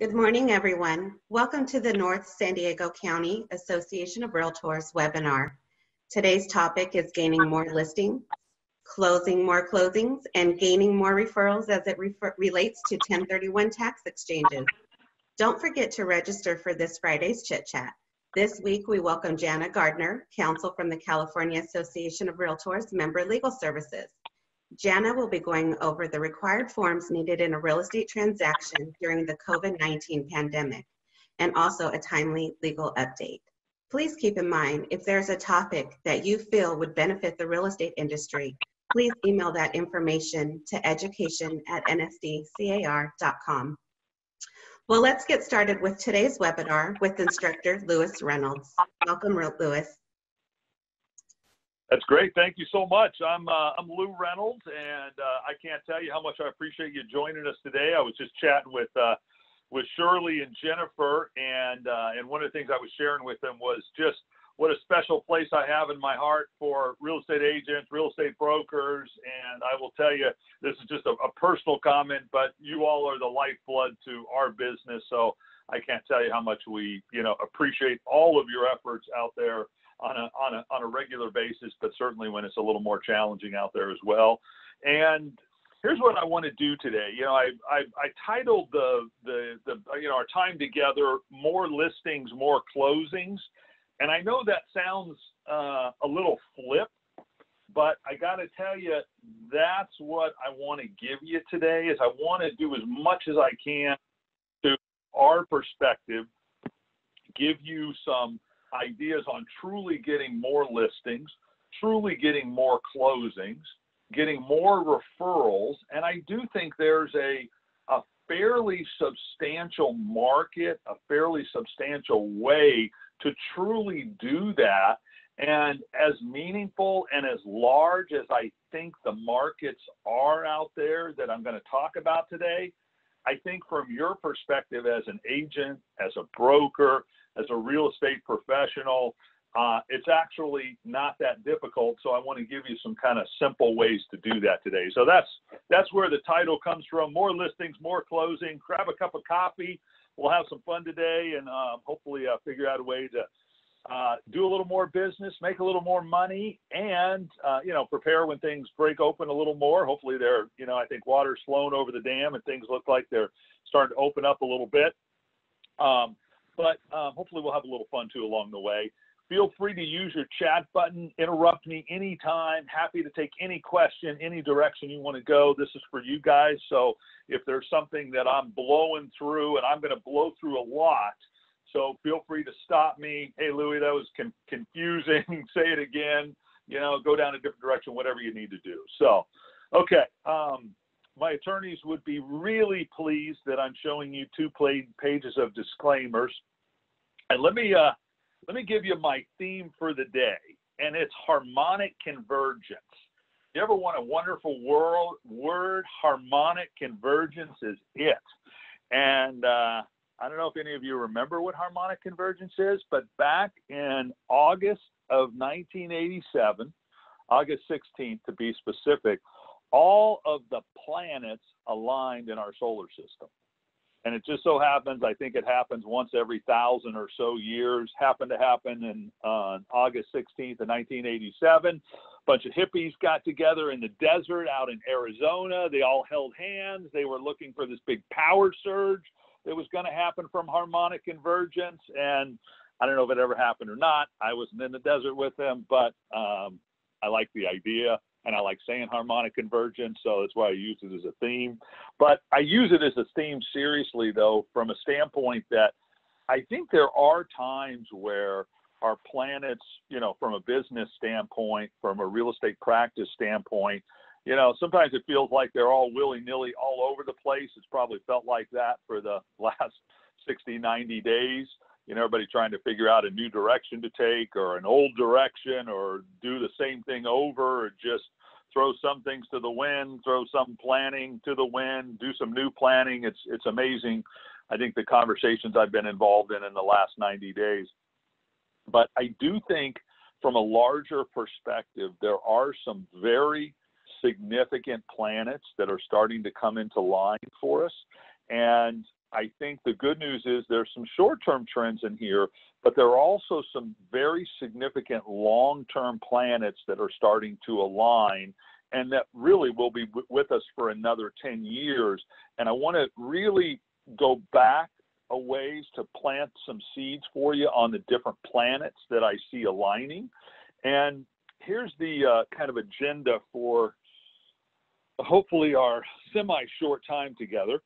Good morning, everyone. Welcome to the North San Diego County Association of Realtors webinar. Today's topic is gaining more listings, closing more closings, and gaining more referrals as it relates to 1031 tax exchanges. Don't forget to register for this Friday's Chit Chat. This week, we welcome Jana Gardner, counsel from the California Association of Realtors, member legal services. Jana will be going over the required forms needed in a real estate transaction during the COVID-19 pandemic, and also a timely legal update. Please keep in mind, if there's a topic that you feel would benefit the real estate industry, please email that information to education@nsdcar.com. Well, let's get started with today's webinar with instructor Lewis Reynolds. Welcome, Lewis. That's great. Thank you so much. I'm Lou Reynolds, and I can't tell you how much I appreciate you joining us today. I was just chatting with Shirley and Jennifer, and one of the things I was sharing with them was just what a special place I have in my heart for real estate agents, real estate brokers, and I will tell you, this is just a personal comment, but you all are the lifeblood to our business, so I can't tell you how much we appreciate all of your efforts out there on a regular basis, but certainly when it's a little more challenging out there as well. And here's what I want to do today. I titled our time together, More Listings, More Closings. And I know that sounds a little flip, but I got to tell you, that's what I want to give you today. Is I want to do as much as I can to our perspective, give you some ideas on truly getting more listings, truly getting more closings, getting more referrals. And I do think there's a fairly substantial market, a fairly substantial way to truly do that. And as meaningful and as large as I think the markets are out there that I'm going to talk about today, I think from your perspective as an agent, as a broker, as a real estate professional, it's actually not that difficult. So I want to give you some kind of simple ways to do that today. So that's where the title comes from. More listings, more closing. Grab a cup of coffee. We'll have some fun today, and hopefully figure out a way to do a little more business, make a little more money, and prepare when things break open a little more. Hopefully I think water's flowing over the dam and things look like they're starting to open up a little bit. But hopefully we'll have a little fun too along the way. Feel free to use your chat button. Interrupt me anytime. Happy to take any question, any direction you want to go. This is for you guys. So if there's something that I'm blowing through, and I'm going to blow through a lot, so feel free to stop me. Hey, Louie, that was confusing. Say it again. Go down a different direction, whatever you need to do. So, okay. My attorneys would be really pleased that I'm showing you 2 pages of disclaimers. And let me give you my theme for the day, and it's harmonic convergence. You ever want a wonderful word? Harmonic convergence is it. And I don't know if any of you remember what harmonic convergence is, but back in August of 1987, August 16th to be specific, all of the planets aligned in our solar system. And it just so happens, I think it happens once every 1,000 or so years, happened to happen on August 16th of 1987. A bunch of hippies got together in the desert out in Arizona. They all held hands. They were looking for this big power surge that was going to happen from harmonic convergence. And I don't know if it ever happened or not. I wasn't in the desert with them, but I like the idea. And I like saying harmonic convergence, so that's why I use it as a theme. But I use it as a theme seriously, though, from a standpoint that I think there are times where our planets, from a business standpoint, from a real estate practice standpoint, sometimes it feels like they're all willy-nilly all over the place. It's probably felt like that for the last 60, 90 days. Everybody trying to figure out a new direction to take or an old direction or do the same thing over or just throw some things to the wind, throw some planning to the wind, do some new planning. It's amazing. I think the conversations I've been involved in the last 90 days. But I do think from a larger perspective, there are some very significant planets that are starting to come into line for us. And I think the good news is there's some short-term trends in here, but there are also some very significant long-term planets that are starting to align and that really will be with us for another 10 years. And I want to really go back a ways to plant some seeds for you on the different planets that I see aligning. And here's the kind of agenda for hopefully our semi-short time together.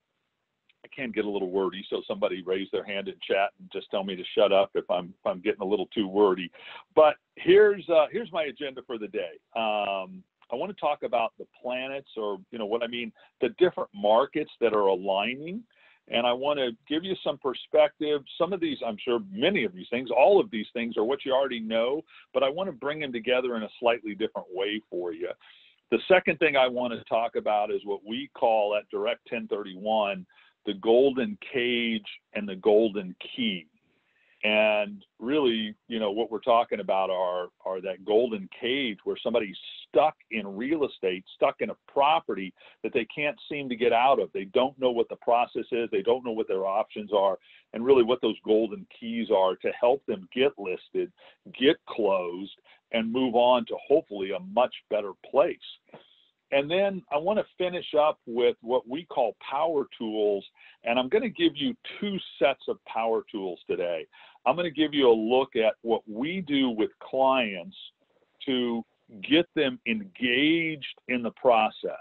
I can get a little wordy, so somebody raise their hand in chat and just tell me to shut up if I'm getting a little too wordy. But here's my agenda for the day. I want to talk about the planets, or what I mean, the different markets that are aligning. And I want to give you some perspective. Some of these, I'm sure many of these things, all of these things are what you already know, but I want to bring them together in a slightly different way for you. The second thing I want to talk about is what we call at Direct 1031, the golden cage and the golden key. And really, what we're talking about are that golden cage where somebody's stuck in real estate, stuck in a property that they can't seem to get out of. They don't know what the process is. They don't know what their options are, and really what those golden keys are to help them get listed, get closed, and move on to hopefully a much better place. And then I want to finish up with what we call power tools, and I'm going to give you two sets of power tools today. I'm going to give you a look at what we do with clients to get them engaged in the process,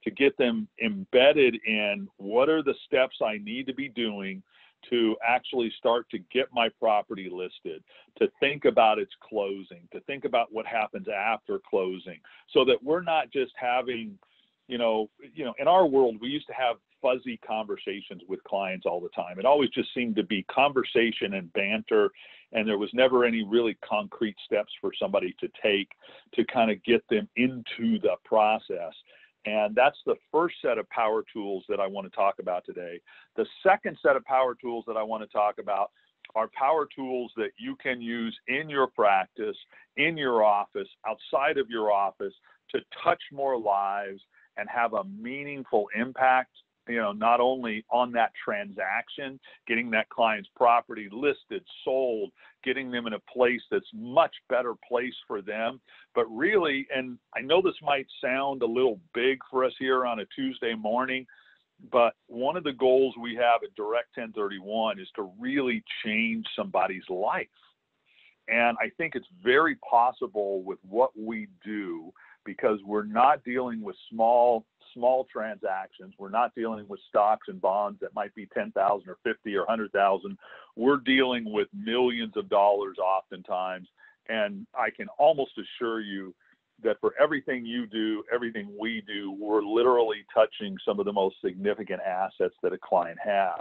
to get them embedded in what are the steps I need to be doing to actually start to get my property listed, to think about its closing, to think about what happens after closing, so that we're not just having, in our world, we used to have fuzzy conversations with clients all the time. It always just seemed to be conversation and banter, and there was never any really concrete steps for somebody to take to kind of get them into the process. And that's the first set of power tools that I want to talk about today. The second set of power tools that I want to talk about are power tools that you can use in your practice, in your office, outside of your office, to touch more lives and have a meaningful impact, not only on that transaction, getting that client's property listed, sold, getting them in a place that's much better place for them, but really, and I know this might sound a little big for us here on a Tuesday morning, but one of the goals we have at Direct 1031 is to really change somebody's life. And I think it's very possible with what we do, because we're not dealing with small transactions. We're not dealing with stocks and bonds that might be 10,000 or 50 or 100,000. We're dealing with millions of dollars oftentimes. And I can almost assure you that for everything you do, everything we do, we're literally touching some of the most significant assets that a client has.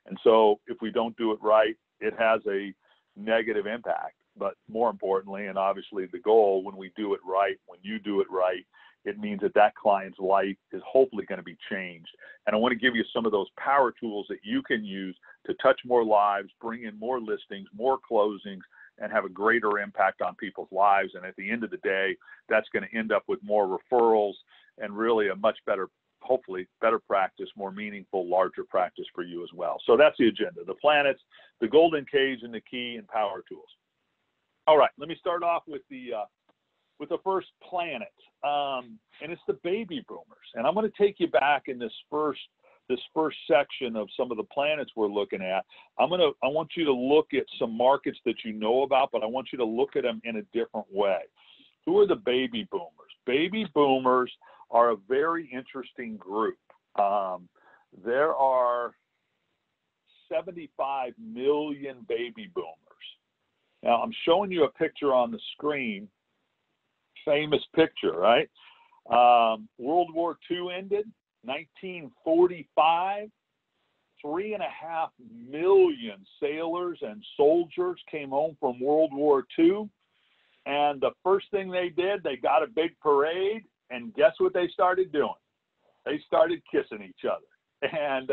And so if we don't do it right, it has a negative impact. But more importantly, and obviously the goal, when we do it right, when you do it right, it means that that client's life is hopefully going to be changed. And I want to give you some of those power tools that you can use to touch more lives, bring in more listings, more closings, and have a greater impact on people's lives. And at the end of the day, that's going to end up with more referrals and really a much better, hopefully better practice, more meaningful, larger practice for you as well. So that's the agenda: the planets, the golden cage and the key, and power tools. All right, let me start off with the first planet, and it's the baby boomers. And I'm going to take you back in this first section of some of the planets we're looking at. I want you to look at some markets that you know about, but I want you to look at them in a different way. Who are the baby boomers? Baby boomers are a very interesting group. There are 75 million baby boomers. Now, I'm showing you a picture on the screen, famous picture, right? World War II ended, 1945. 3.5 million sailors and soldiers came home from World War II. And the first thing they did, they got a big parade, and guess what they started doing? They started kissing each other. And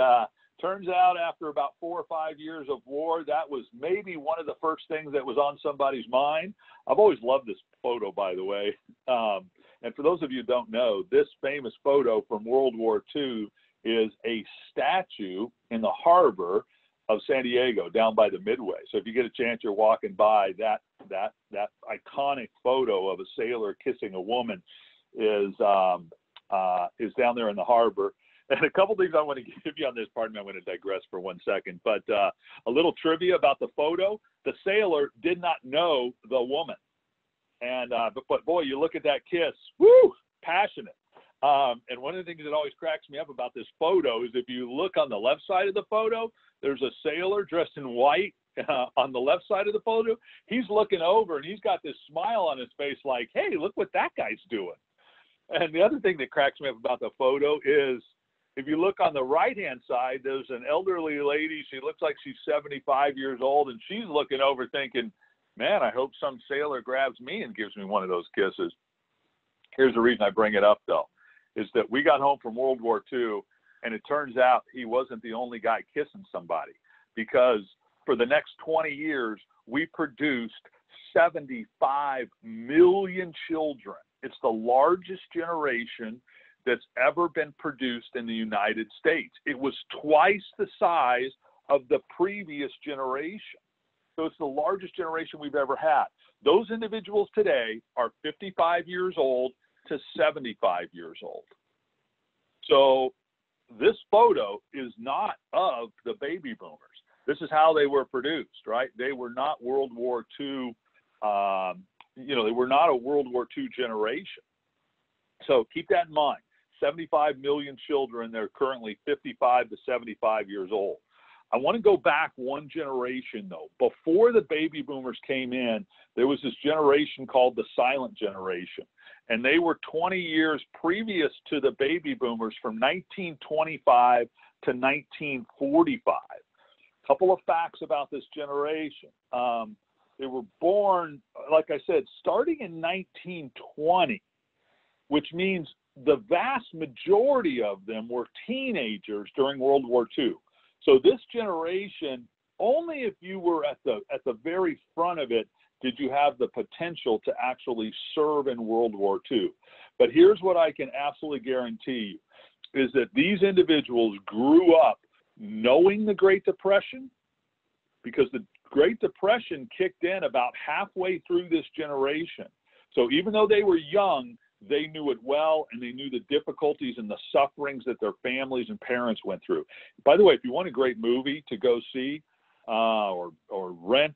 turns out after about 4 or 5 years of war, that was maybe one of the first things that was on somebody's mind. I've always loved this photo, by the way. And for those of you who don't know, this famous photo from World War II is a statue in the harbor of San Diego down by the Midway. So if you get a chance, you're walking by, that iconic photo of a sailor kissing a woman is down there in the harbor. And a couple things I want to give you on this. Pardon me, I'm going to digress for 1 second. But a little trivia about the photo: the sailor did not know the woman, and but boy, you look at that kiss, woo, passionate. And one of the things that always cracks me up about this photo is if you look on the left side of the photo, there's a sailor dressed in white on the left side of the photo. He's looking over and he's got this smile on his face like, hey, look what that guy's doing. And the other thing that cracks me up about the photo is if you look on the right-hand side, there's an elderly lady. She looks like she's 75 years old, and she's looking over thinking, man, I hope some sailor grabs me and gives me one of those kisses. Here's the reason I bring it up, though, is that we got home from World War II, and it turns out he wasn't the only guy kissing somebody, because for the next 20 years, we produced 75 million children. It's the largest generation that's ever been produced in the United States. It was twice the size of the previous generation. So it's the largest generation we've ever had. Those individuals today are 55 years old to 75 years old. So this photo is not of the baby boomers. This is how they were produced, right? They were not World War II, they were not a World War II generation. So keep that in mind. 75 million children, they're currently 55 to 75 years old. I want to go back one generation, though. Before the baby boomers came in, there was this generation called the silent generation. And they were 20 years previous to the baby boomers, from 1925 to 1945. A couple of facts about this generation. They were born, like I said, starting in 1920, which means the vast majority of them were teenagers during World War II. So this generation, only if you were at the very front of it did you have the potential to actually serve in World War II. But here's what I can absolutely guarantee you, is that these individuals grew up knowing the Great Depression, because the Great Depression kicked in about halfway through this generation. So even though they were young, they knew it well, and they knew the difficulties and the sufferings that their families and parents went through. By the way, if you want a great movie to go see or rent,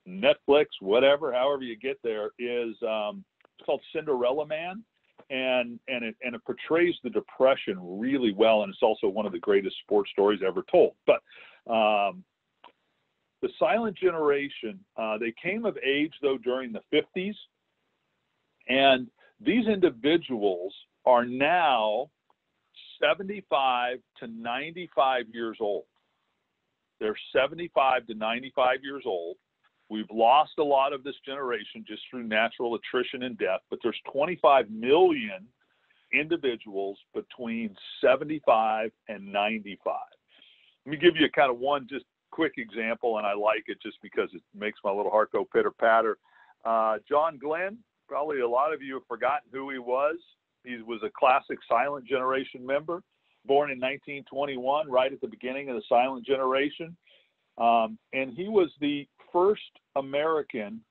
Netflix, whatever, however you get there, is it's called Cinderella Man, and it portrays the Depression really well, and it's also one of the greatest sports stories ever told. But the silent generation, they came of age, though, during the 50s, and these individuals are now 75 to 95 years old. They're 75 to 95 years old. We've lost a lot of this generation just through natural attrition and death, but there's 25 million individuals between 75 and 95. Let me give you kind of one just quick example, and I like it just because it makes my little heart go pitter-patter. John Glenn, probably a lot of you have forgotten who he was. He was a classic silent generation member, born in 1921, right at the beginning of the silent generation. And he was the first American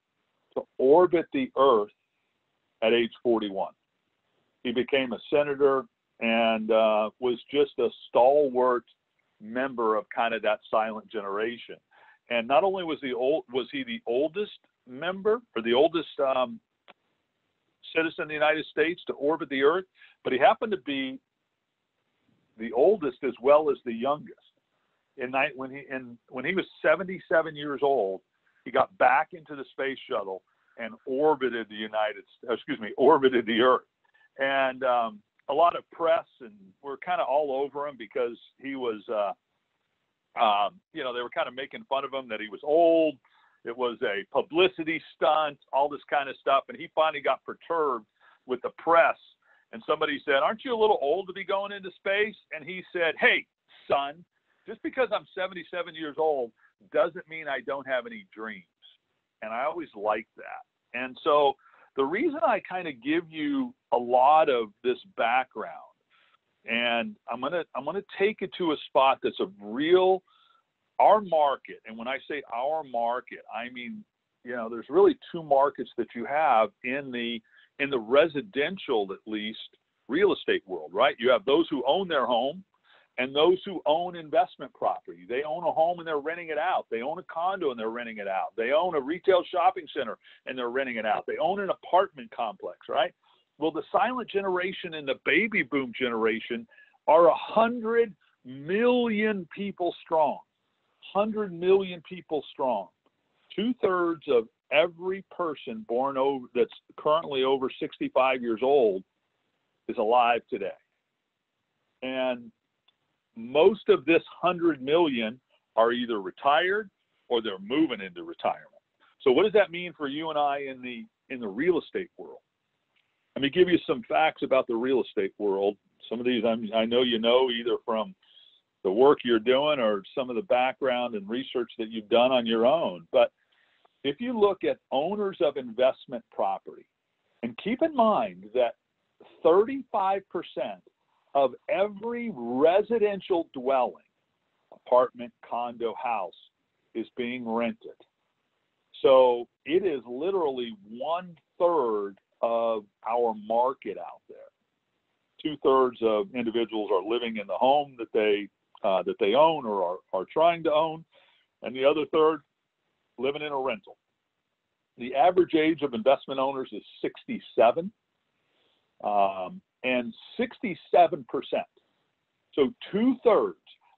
to orbit the Earth at age 41. He became a senator and was just a stalwart member of kind of that silent generation. And not only was he the oldest member, or the oldest citizen of the United States to orbit the Earth, but he happened to be the oldest as well as the youngest. When he was 77 years old, he got back into the space shuttle and orbited the Earth. And a lot of press and we're kind of all over him because he was, they were kind of making fun of him that he was old. It was a publicity stunt, all this kind of stuff. And he finally got perturbed with the press. And somebody said, "Aren't you a little old to be going into space?" And he said, "Hey, son, just because I'm 77 years old doesn't mean I don't have any dreams." And I always liked that. And so the reason I kind of give you a lot of this background And I'm gonna take it to a spot that's a real, our market. And when I say our market, I mean, you know, there's really two markets that you have in the residential, at least, real estate world, right? You have those who own their home and those who own investment property. They own a home and they're renting it out. They own a condo and they're renting it out. They own a retail shopping center and they're renting it out. They own an apartment complex, right? Well, the silent generation and the baby boom generation are 100 million people strong. 100 million people strong. 2/3 of every person born over that's currently over 65 years old is alive today. And most of this 100 million are either retired or they're moving into retirement. So what does that mean for you and I in the real estate world? Let me give you some facts about the real estate world. Some of these I know you know either from the work you're doing or some of the background and research that you've done on your own. But if you look at owners of investment property, and keep in mind that 35% of every residential dwelling, apartment, condo, house, is being rented. So it is literally 1/3 of our market out there. 2/3 of individuals are living in the home that they own or are trying to own, and the other third living in a rental. The average age of investment owners is 67, and 67%. So 2/3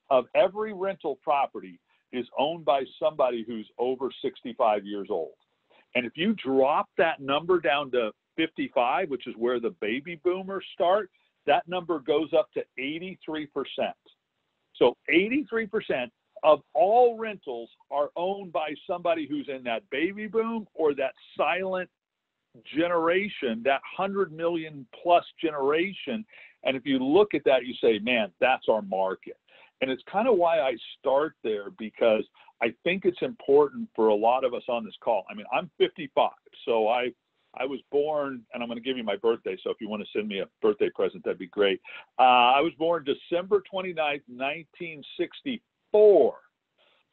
of every rental property is owned by somebody who's over 65 years old. And if you drop that number down to 55, which is where the baby boomers start, that number goes up to 83%. So 83% of all rentals are owned by somebody who's in that baby boom or that silent generation, that 100 million plus generation. And if you look at that, you say, man, that's our market. And it's kind of why I start there, because I think it's important for a lot of us on this call. I mean, I'm 55, so I was born, and I'm going to give you my birthday, so if you want to send me a birthday present, that'd be great. I was born December 29th, 1964.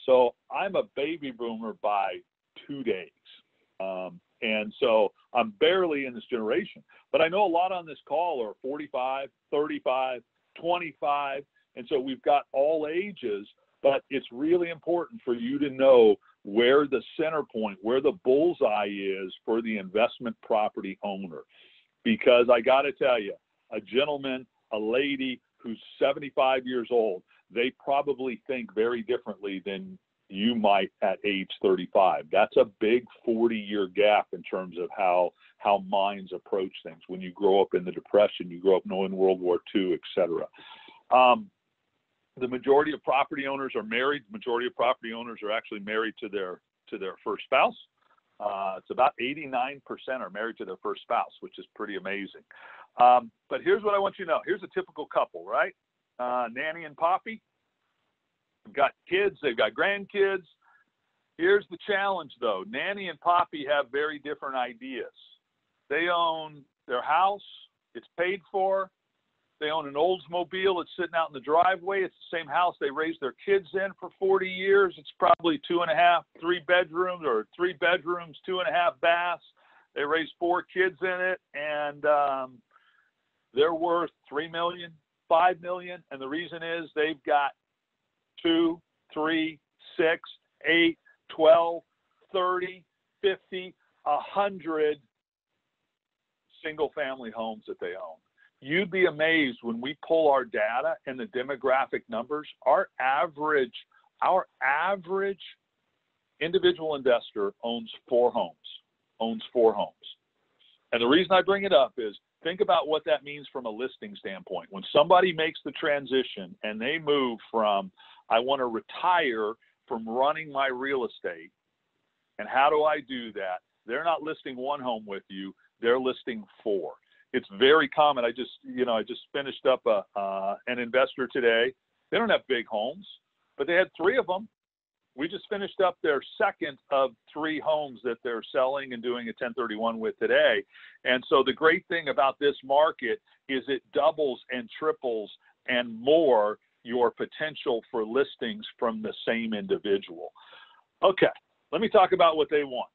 So I'm a baby boomer by 2 days. And so I'm barely in this generation. But I know a lot on this call are 45, 35, 25. And so we've got all ages, but it's really important for you to know where the center point, where the bullseye is for the investment property owner. Because I got to tell you, a gentleman, a lady who's 75 years old, they probably think very differently than you might at age 35. That's a big 40-year gap in terms of how minds approach things. When you grow up in the Depression, you grow up knowing World War II, et cetera. The majority of property owners are married. The majority of property owners are actually married to their first spouse. It's about 89% are married to their first spouse, which is pretty amazing. But here's what I want you to know. Here's a typical couple, right? Nanny and Poppy. They've got kids. They've got grandkids. Here's the challenge, though. Nanny and Poppy have very different ideas. They own their house. It's paid for. They own an Oldsmobile that's sitting out in the driveway. It's the same house they raised their kids in for 40 years. It's probably 2.5, 3 bedrooms, or 3 bedrooms, 2.5 baths. They raised 4 kids in it, and they're worth $3 million, $5 million. And the reason is they've got 2, 3, 6, 8, 12, 30, 50, 100 single-family homes that they own. You'd be amazed when we pull our data and the demographic numbers. Our average individual investor owns 4 homes. And the reason I bring it up is, think about what that means from a listing standpoint. When somebody makes the transition and they move from, I want to retire from running my real estate, and how do I do that? They're not listing 1 home with you, they're listing 4. It's very common. I just finished up an investor today. They don't have big homes, but they had 3 of them. We just finished up their second of 3 homes that they're selling and doing a 1031 with today. And so the great thing about this market is it doubles and triples and more your potential for listings from the same individual. Okay, let me talk about what they want.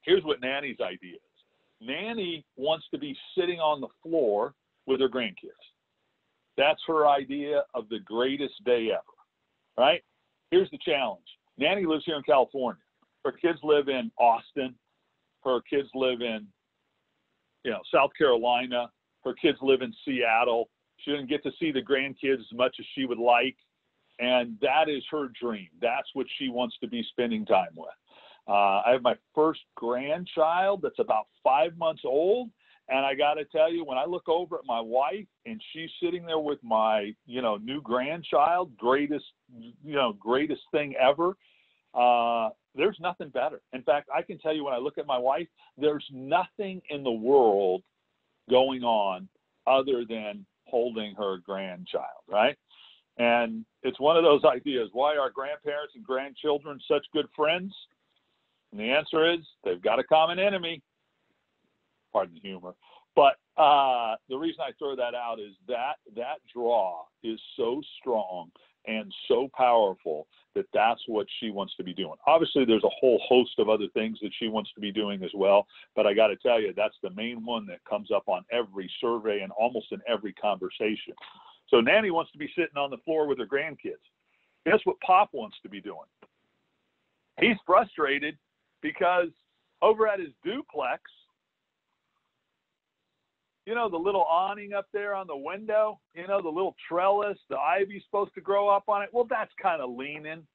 Here's what Nanny's idea is. Nanny wants to be sitting on the floor with her grandkids. That's her idea of the greatest day ever, right? Here's the challenge. Nanny lives here in California. Her kids live in Austin. Her kids live in, South Carolina. Her kids live in Seattle. She didn't get to see the grandkids as much as she would like. And that is her dream. That's what she wants to be spending time with. I have my first grandchild that's about 5 months old. And I got to tell you, when I look over at my wife and she's sitting there with my, new grandchild, greatest thing ever, there's nothing better. In fact, I can tell you when I look at my wife, there's nothing in the world going on other than holding her grandchild, right? And it's one of those ideas. Why are grandparents and grandchildren such good friends? And the answer is they've got a common enemy. Pardon the humor. But the reason I throw that out is that draw is so strong and so powerful that that's what she wants to be doing. Obviously, there's a whole host of other things that she wants to be doing as well. But I got to tell you, that's the main one that comes up on every survey and almost in every conversation. So Nanny wants to be sitting on the floor with her grandkids. Guess what Pop wants to be doing? He's frustrated because over at his duplex, the little awning up there on the window, the little trellis, the ivy's supposed to grow up on it. Well, that's kind of leaning.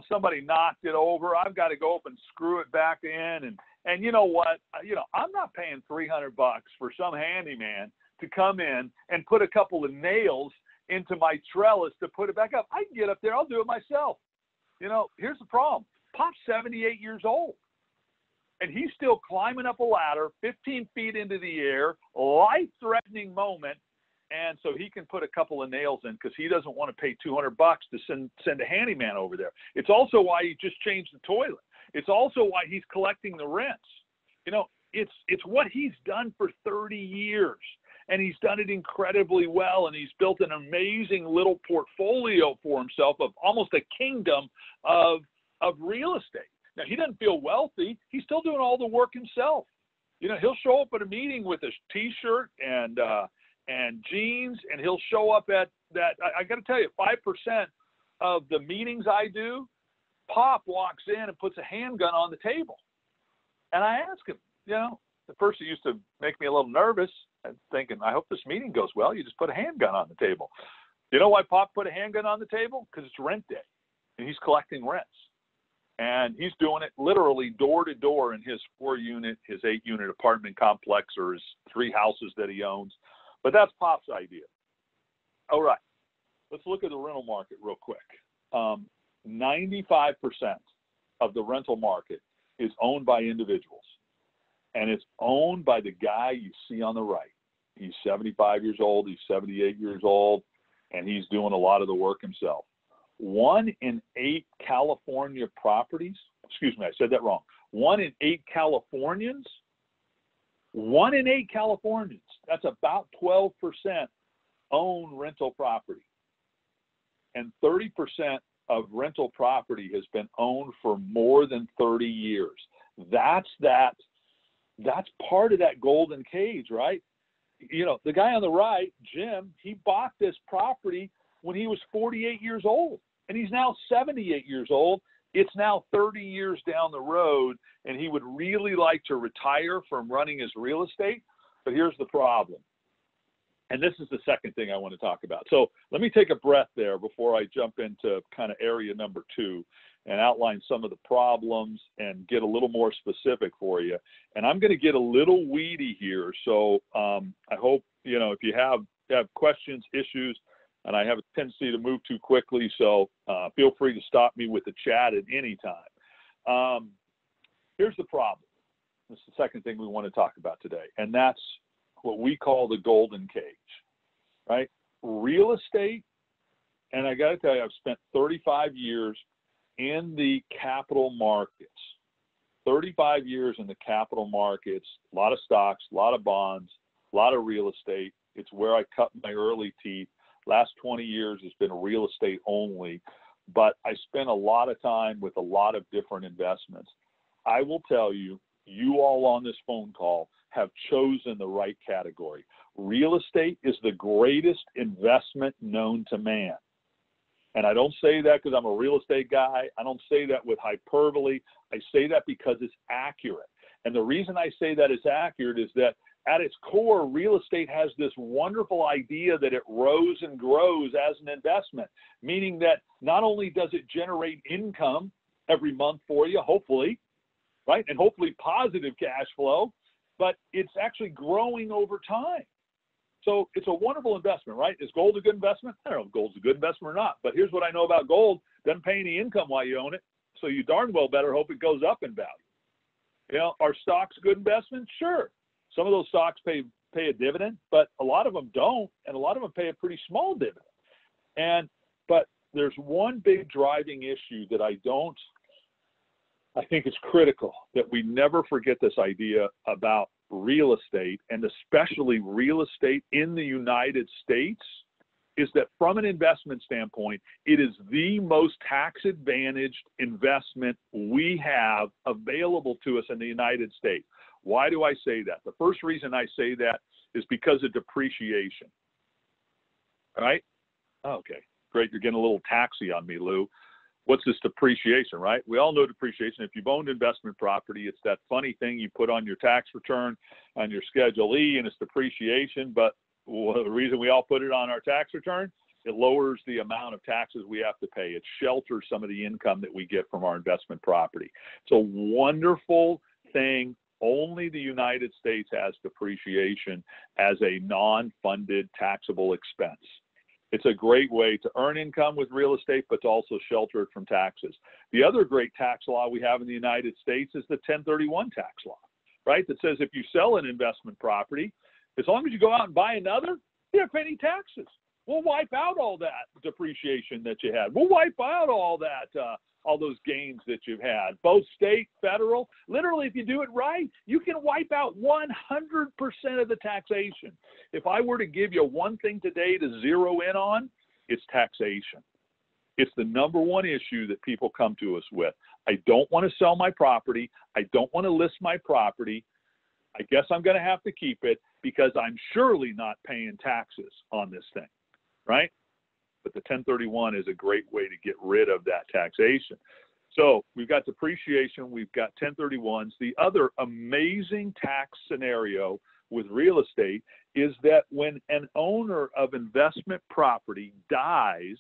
Somebody knocked it over. I've got to go up and screw it back in. And you know what? I'm not paying $300 for some handyman to come in and put a couple of nails into my trellis to put it back up. I can get up there. I'll do it myself. Here's the problem. Pop's 78 years old. And he's still climbing up a ladder 15 feet into the air, life-threatening moment. And so he can put a couple of nails in because he doesn't want to pay $200 to send a handyman over there. It's also why he just changed the toilet. It's also why he's collecting the rents. It's what he's done for 30 years. And he's done it incredibly well. And he's built an amazing little portfolio for himself of almost a kingdom of real estate. Now, he doesn't feel wealthy. He's still doing all the work himself. He'll show up at a meeting with a T-shirt and jeans, and he'll show up at that. I got to tell you, 5% of the meetings I do, Pop walks in and puts a handgun on the table. And I ask him, the first it used to make me a little nervous. I'm thinking, I hope this meeting goes well. You just put a handgun on the table. You know why Pop put a handgun on the table? Because it's rent day, and he's collecting rents. And he's doing it literally door to door in his 4-unit, his 8-unit apartment complex, or his 3 houses that he owns. But that's Pop's idea. All right, let's look at the rental market real quick. 95% of the rental market is owned by individuals. And it's owned by the guy you see on the right. He's 75 years old, he's 78 years old, and he's doing a lot of the work himself. 1 in 8 California properties, excuse me, I said that wrong. 1 in 8 Californians, 1 in 8 Californians, that's about 12% own rental property. And 30% of rental property has been owned for more than 30 years. That's part of that golden cage, right? The guy on the right, Jim, he bought this property when he was 48 years old, and he's now 78 years old. It's now 30 years down the road, and he would really like to retire from running his real estate. But here's the problem. And this is the second thing I want to talk about. So let me take a breath there before I jump into kind of area number 2 and outline some of the problems and get a little more specific for you. And I'm going to get a little weedy here. So I hope, if you have questions, issues, and I have a tendency to move too quickly, so feel free to stop me with the chat at any time. Here's the problem. This is the second thing we want to talk about today, and that's what we call the golden cage, right? Real estate, and I got to tell you, I've spent 35 years in the capital markets, 35 years in the capital markets, a lot of stocks, a lot of bonds, a lot of real estate. It's where I cut my early teeth. Last 20 years has been real estate only, but I spent a lot of time with a lot of different investments. I will tell you, you all on this phone call have chosen the right category. Real estate is the greatest investment known to man. And I don't say that because I'm a real estate guy. I don't say that with hyperbole. I say that because it's accurate. And the reason I say that it's accurate is that at its core, real estate has this wonderful idea that it rose and grows as an investment, meaning that not only does it generate income every month for you, hopefully, right, and hopefully positive cash flow, but it's actually growing over time. So it's a wonderful investment, right? Is gold a good investment? I don't know if gold's a good investment or not, but here's what I know about gold. Doesn't pay any income while you own it, so you darn well better hope it goes up in value. You know, are stocks good investments? Sure. Some of those stocks pay a dividend, but a lot of them don't, and a lot of them pay a pretty small dividend. But there's one big driving issue that I think it's critical that we never forget this idea about real estate, and especially real estate in the United States, is that from an investment standpoint, it is the most tax-advantaged investment we have available to us in the United States. Why do I say that? The first reason I say that is because of depreciation. All right? Okay, great. You're getting a little taxi on me, Lou. What's this depreciation, right? We all know depreciation. If you've owned investment property, it's that funny thing you put on your tax return on your Schedule E, and it's depreciation. But the reason we all put it on our tax return, it lowers the amount of taxes we have to pay. It shelters some of the income that we get from our investment property. It's a wonderful thing. Only the United States has depreciation as a non-funded taxable expense. It's a great way to earn income with real estate, but to also shelter it from taxes. The other great tax law we have in the United States is the 1031 tax law, right? That says if you sell an investment property, as long as you go out and buy another, you don't pay any taxes. We'll wipe out all that depreciation that you had. We'll wipe out all that, all those gains that you've had, both state, federal. Literally, if you do it right, you can wipe out 100% of the taxation. If I were to give you one thing today to zero in on, it's taxation. It's the number one issue that people come to us with. I don't want to sell my property. I don't want to list my property. I guess I'm going to have to keep it because I'm surely not paying taxes on this thing, right? But the 1031 is a great way to get rid of that taxation. So we've got depreciation, we've got 1031s. The other amazing tax scenario with real estate is that when an owner of investment property dies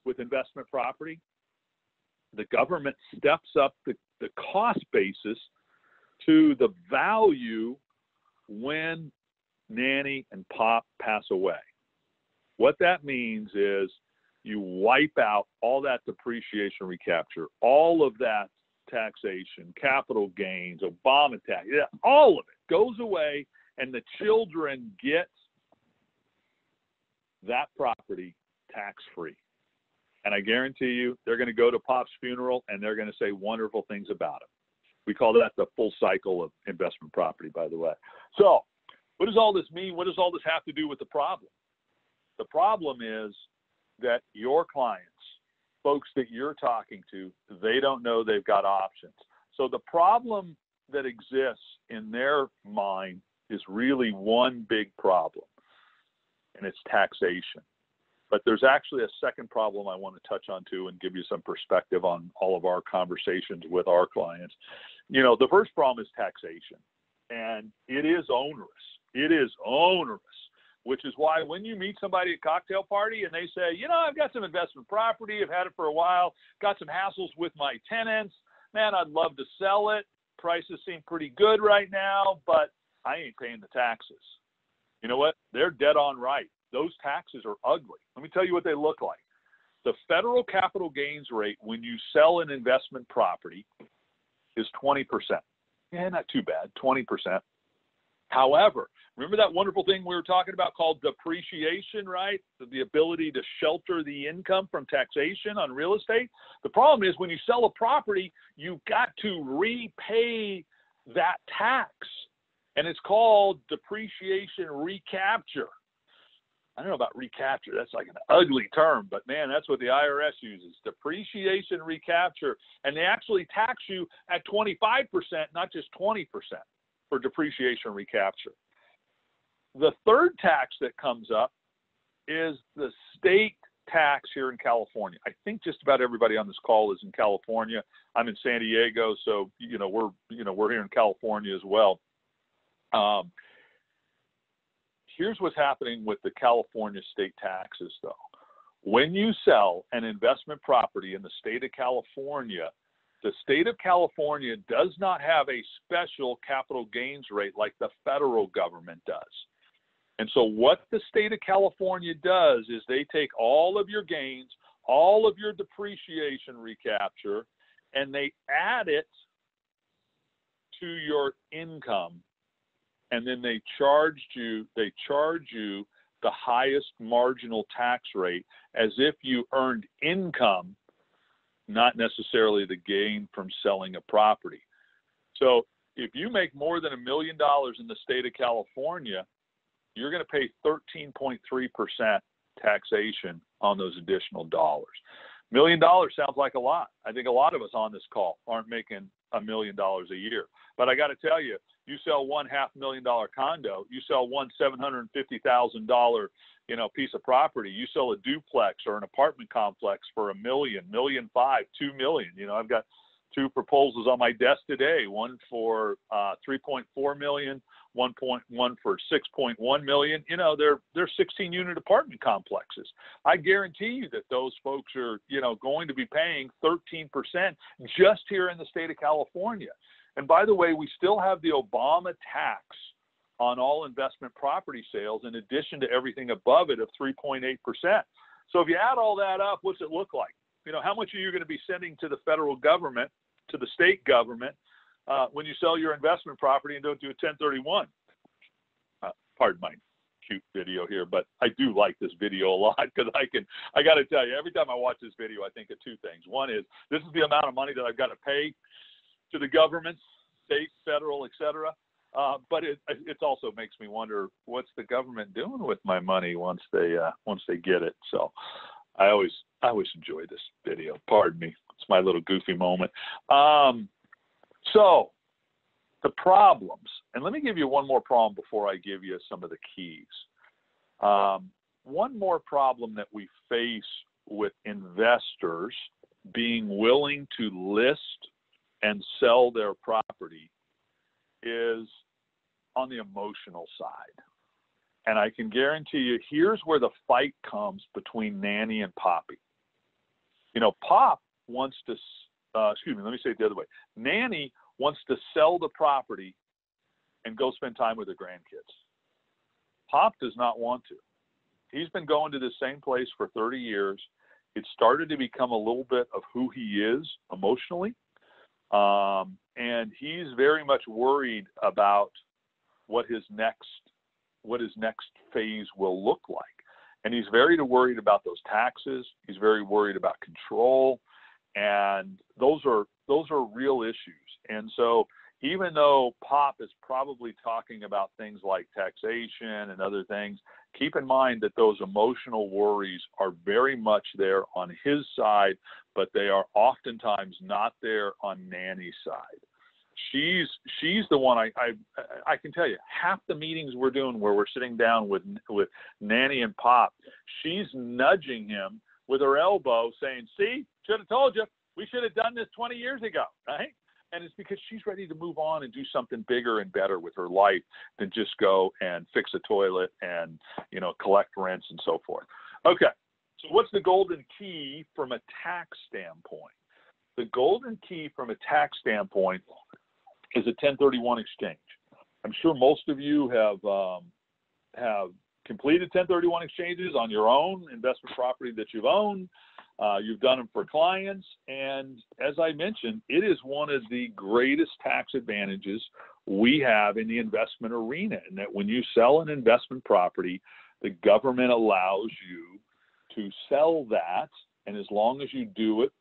with investment property, the government steps up the cost basis to the value when Nanny and Pop pass away. What that means is you wipe out all that depreciation recapture, all of that taxation, capital gains, Obama tax, all of it goes away, and the children get that property tax-free. And I guarantee you, they're going to go to Pop's funeral, and they're going to say wonderful things about him. We call that the full cycle of investment property, by the way. So what does all this mean? What does all this have to do with the problem? The problem is that your clients, folks that you're talking to, they don't know they've got options. So the problem that exists in their mind is really one big problem, and it's taxation. But there's actually a second problem I want to touch on too and give you some perspective on all of our conversations with our clients. You know, the first problem is taxation, and it is onerous. It is onerous, which is why when you meet somebody at a cocktail party and they say, you know, I've got some investment property, I've had it for a while, got some hassles with my tenants, man, I'd love to sell it. Prices seem pretty good right now, but I ain't paying the taxes. You know what? They're dead on right. Those taxes are ugly. Let me tell you what they look like. The federal capital gains rate when you sell an investment property is 20%. Yeah, not too bad, 20%. However, remember that wonderful thing we were talking about called depreciation, right? The ability to shelter the income from taxation on real estate. The problem is when you sell a property, you've got to repay that tax, and it's called depreciation recapture. I don't know about recapture. That's like an ugly term, but man, that's what the IRS uses, depreciation recapture. And they actually tax you at 25%, not just 20% for depreciation recapture. The third tax that comes up is the state tax here in California. I think just about everybody on this call is in California. I'm in San Diego, so we're here in California as well. Here's what's happening with the California state taxes, though. When you sell an investment property in the state of California, the state of California does not have a special capital gains rate like the federal government does. And so what the state of California does is they take all of your gains, all of your depreciation recapture, and they add it to your income. And then they charge you the highest marginal tax rate as if you earned income, not necessarily the gain from selling a property. So if you make more than $1 million in the state of California, you're going to pay 13.3% taxation on those additional dollars. $1 million sounds like a lot. I think a lot of us on this call aren't making $1 million a year. But I got to tell you, you sell one $500,000 condo, you sell one $750,000 piece of property, you sell a duplex or an apartment complex for $1 million, $1.5 million, $2 million. I've got 2 proposals on my desk today, one for $3.4 million, one for $6.1 million. They're 16-unit apartment complexes. I guarantee you that those folks are, going to be paying 13% just here in the state of California. And by the way, we still have the Obama tax on all investment property sales in addition to everything above it of 3.8%. So if you add all that up, what's it look like? How much are you going to be sending to the federal government, to the state government, when you sell your investment property and don't do a 1031? Pardon my cute video here, but I do like this video a lot because I got to tell you, every time I watch this video, I think of 2 things. One is this is the amount of money that I've got to pay to the government, state, federal, etc. But it also makes me wonder, what's the government doing with my money once they get it? So I always enjoy this video. Pardon me, it's my little goofy moment. So the problems, and let me give you one more problem before I give you some of the keys. One more problem that we face with investors being willing to list and sell their property is on the emotional side. And I can guarantee you, here's where the fight comes between Nanny and Poppy. Pop wants to, let me say it the other way. Nanny wants to sell the property and go spend time with her grandkids. Pop does not want to. He's been going to the same place for 30 years. It started to become a little bit of who he is emotionally. And he's very much worried about what his next phase will look like. And he's very worried about those taxes. He's very worried about control. And those are real issues. And so even though Pop is probably talking about things like taxation and other things, keep in mind that those emotional worries are very much there on his side, but they are oftentimes not there on Nanny's side. She's the one I can tell you, half the meetings we're doing where we're sitting down with Nanny and Pop, she's nudging him with her elbow saying, see, should have told you, we should have done this 20 years ago, right? And it's because she's ready to move on and do something bigger and better with her life than just go and fix a toilet and, collect rents and so forth. Okay, so what's the golden key from a tax standpoint? The golden key from a tax standpoint is a 1031 exchange. I'm sure most of you have completed 1031 exchanges on your own investment property that you've owned. You've done them for clients, and as I mentioned, it is one of the greatest tax advantages we have in the investment arena, and that when you sell an investment property, the government allows you to sell that, and as long as you do it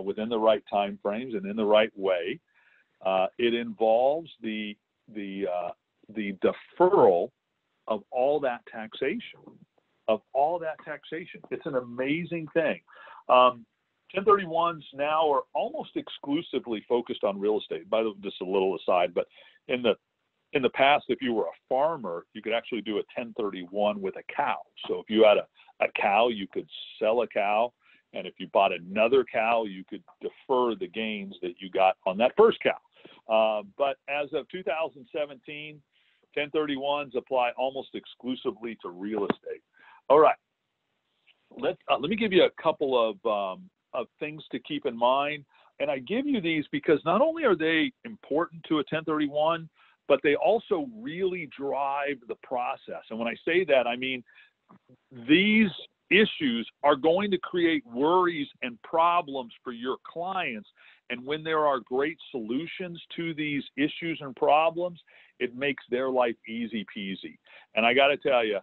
within the right time frames and in the right way, it involves the deferral of all that taxation. It's an amazing thing. 1031s now are almost exclusively focused on real estate. By the way, just a little aside, but in the past, if you were a farmer, you could actually do a 1031 with a cow. So if you had a cow, you could sell a cow. And if you bought another cow, you could defer the gains that you got on that first cow. But as of 2017, 1031s apply almost exclusively to real estate. All right, let me give you a couple of things to keep in mind. And I give you these because not only are they important to a 1031, but they also really drive the process. And when I say that, I mean these issues are going to create worries and problems for your clients. And when there are great solutions to these issues and problems, it makes their life easy peasy. And I got to tell you,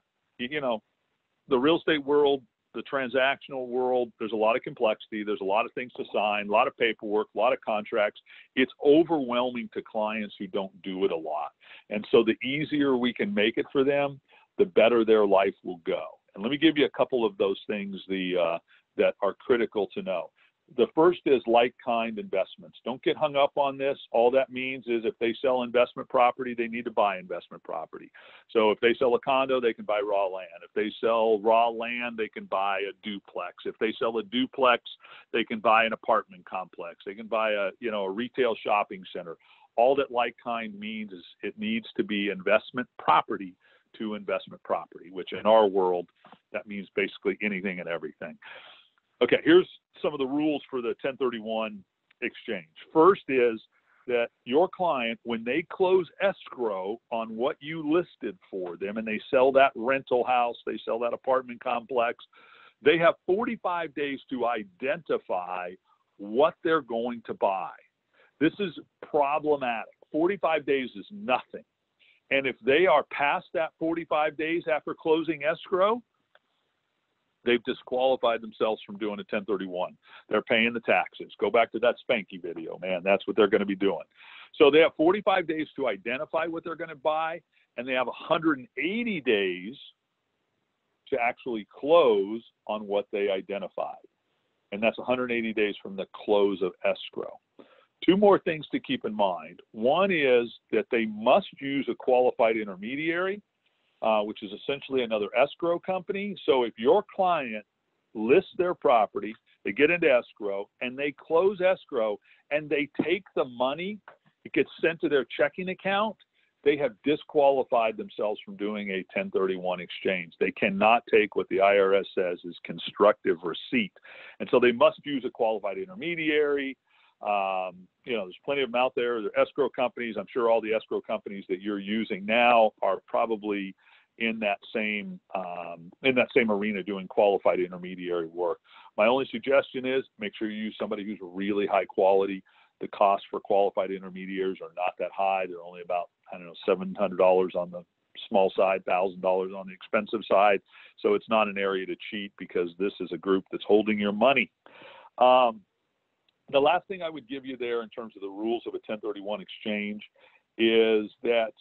the real estate world, the transactional world, there's a lot of complexity. There's a lot of things to sign, a lot of paperwork, a lot of contracts. It's overwhelming to clients who don't do it a lot. And so the easier we can make it for them, the better their life will go. And let me give you a couple of those things that are critical to know. The first is like-kind investments. Don't get hung up on this. All that means is if they sell investment property, they need to buy investment property. So if they sell a condo, they can buy raw land. If they sell raw land, they can buy a duplex. If they sell a duplex, they can buy an apartment complex. They can buy a retail shopping center. All that like-kind means is it needs to be investment property to investment property, which in our world, that means basically anything and everything. Okay, here's some of the rules for the 1031 exchange. First is that your client, when they close escrow on what you listed for them and they sell that rental house, they sell that apartment complex, they have 45 days to identify what they're going to buy. This is problematic. 45 days is nothing. And if they are past that 45 days after closing escrow, they've disqualified themselves from doing a 1031. They're paying the taxes. Go back to that Spanky video, man. That's what they're going to be doing. So they have 45 days to identify what they're going to buy, and they have 180 days to actually close on what they identified. And that's 180 days from the close of escrow. Two more things to keep in mind. One is that they must use a qualified intermediary, which is essentially another escrow company. So if your client lists their property, they get into escrow, and they close escrow, and they take the money, it gets sent to their checking account, they have disqualified themselves from doing a 1031 exchange. They cannot take what the IRS says is constructive receipt. And so they must use a qualified intermediary. There's plenty of them out there. They're escrow companies. I'm sure all the escrow companies that you're using now are probably in that same arena doing qualified intermediary work. My only suggestion is make sure you use somebody who's really high quality. The costs for qualified intermediaries are not that high. They're only about, $700 on the small side, $1,000 on the expensive side. So it's not an area to cheat because this is a group that's holding your money. The last thing I would give you there in terms of the rules of a 1031 exchange is that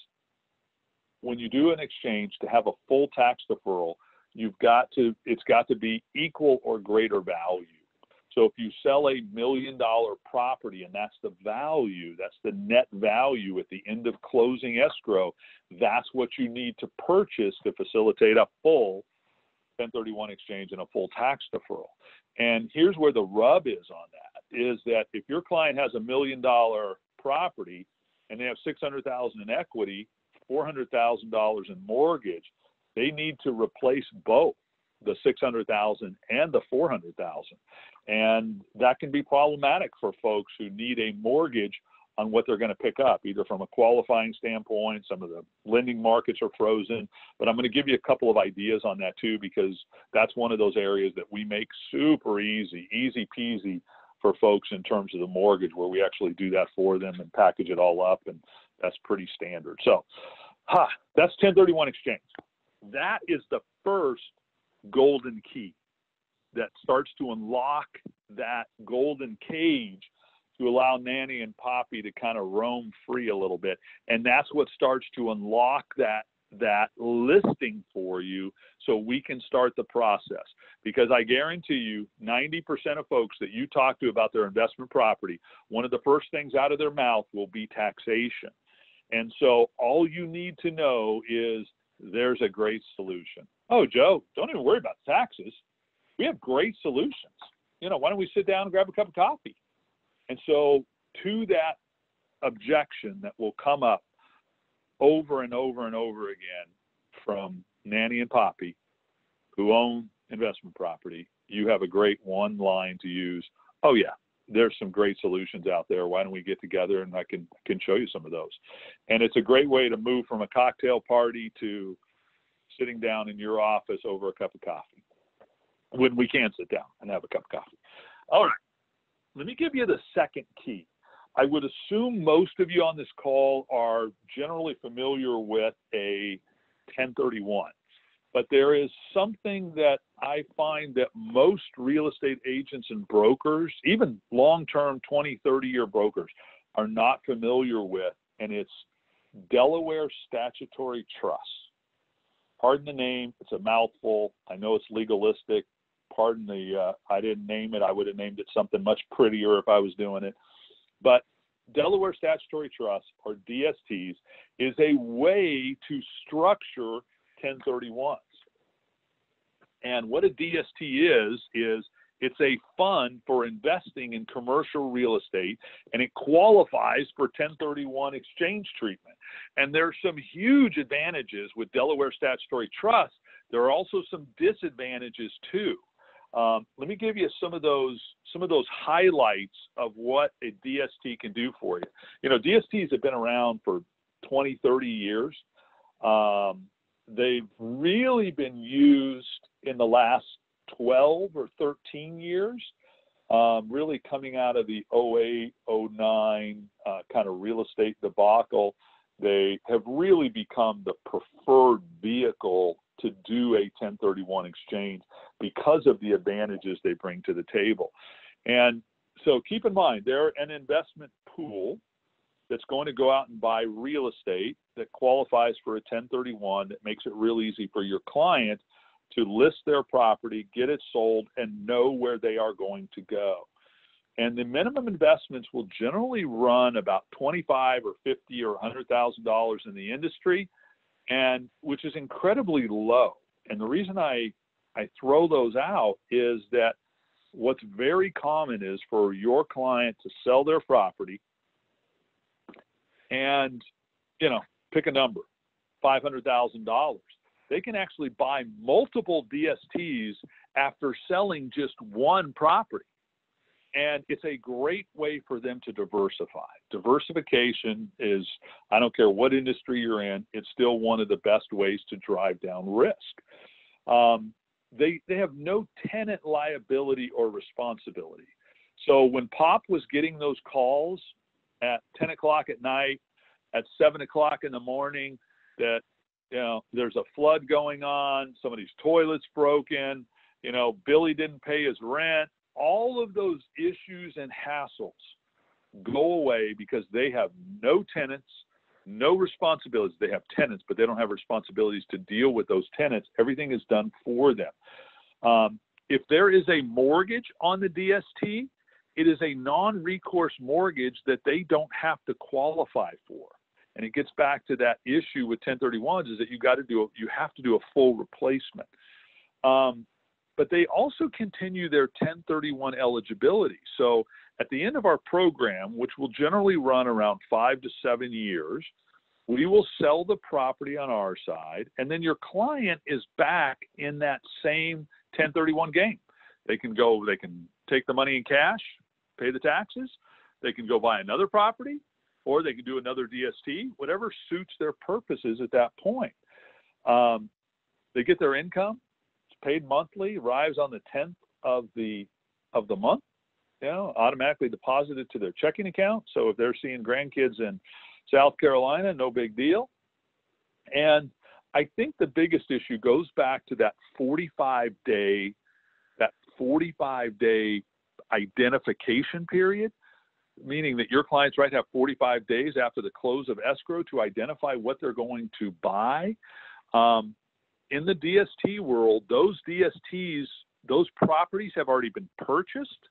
when you do an exchange, to have a full tax deferral, it's got to be equal or greater value. So if you sell $1 million property and that's the value, that's the net value at the end of closing escrow, that's what you need to purchase to facilitate a full 1031 exchange and a full tax deferral. And here's where the rub is on that, is that if your client has $1 million property and they have $600,000 in equity, $400,000 in mortgage, they need to replace both the $600,000 and the $400,000. And that can be problematic for folks who need a mortgage on what they're going to pick up, either from a qualifying standpoint. Some of the lending markets are frozen, but I'm going to give you a couple of ideas on that too, because that's one of those areas that we make super easy peasy for folks in terms of the mortgage, where we actually do that for them and package it all up, and that's pretty standard. So, that's 1031 exchange. That is the first golden key that starts to unlock that golden cage to allow Nanny and Poppy to kind of roam free a little bit. And that's what starts to unlock that listing for you, so we can start the process. Because I guarantee you, 90% of folks that you talk to about their investment property, one of the first things out of their mouth will be taxation. And so all you need to know is there's a great solution. Oh, Joe, don't even worry about taxes. We have great solutions. Why don't we sit down and grab a cup of coffee? And so to that objection that will come up over and over and over again from Nanny and Poppy, who own investment property, you have a great one line to use. Oh yeah, there's some great solutions out there. Why don't we get together and I can show you some of those? And it's a great way to move from a cocktail party to sitting down in your office over a cup of coffee, when we can sit down and have a cup of coffee. All right, let me give you the second key. I would assume most of you on this call are generally familiar with a 1031, but there is something that I find that most real estate agents and brokers, even long-term 20, 30-year brokers, are not familiar with, and it's Delaware statutory trust. Pardon the name, it's a mouthful. I know it's legalistic. Pardon the, I didn't name it. I would have named it something much prettier if I was doing it. But Delaware Statutory Trust, or DSTs, is a way to structure 1031s. And what a DST is it's a fund for investing in commercial real estate, and it qualifies for 1031 exchange treatment. And there's some huge advantages with Delaware Statutory Trust. There are also some disadvantages too. Let me give you some of those highlights of what a DST can do for you. DSTs have been around for 20, 30 years. They've really been used in the last 12 or 13 years, really coming out of the 08, 09 kind of real estate debacle. They have really become the preferred vehicle to do a 1031 exchange because of the advantages they bring to the table. And so keep in mind, they're an investment pool that's going to go out and buy real estate that qualifies for a 1031, that makes it real easy for your client to list their property, get it sold, and know where they are going to go. And the minimum investments will generally run about $25 or $50 or $100,000 in the industry, and which is incredibly low. And the reason I throw those out is that what's very common is for your client to sell their property and, pick a number, $500,000. They can actually buy multiple DSTs after selling just one property. And it's a great way for them to diversify. Diversification is, I don't care what industry you're in, it's still one of the best ways to drive down risk. They have no tenant liability or responsibility. So when Pop was getting those calls at 10 o'clock at night, at 7 o'clock in the morning, that there's a flood going on, somebody's toilet's broken, Billy didn't pay his rent, all of those issues and hassles go away because they have no tenants, no responsibilities. They have tenants, but they don't have responsibilities to deal with those tenants. Everything is done for them. If there is a mortgage on the DST, it is a non-recourse mortgage that they don't have to qualify for. And it gets back to that issue with 1031s, is that you have to do a full replacement. But they also continue their 1031 eligibility. So at the end of our program, which will generally run around 5 to 7 years, we will sell the property on our side, and then your client is back in that same 1031 game. They can take the money in cash, pay the taxes. They can go buy another property. or they can do another DST, whatever suits their purposes at that point. They get their income, it's paid monthly, arrives on the 10th of the month, automatically deposited to their checking account. So if they're seeing grandkids in South Carolina, no big deal. And I think the biggest issue goes back to that 45-day identification period, meaning that your clients have 45 days after the close of escrow to identify what they're going to buy. In the DST world, those DSTs, those properties have already been purchased.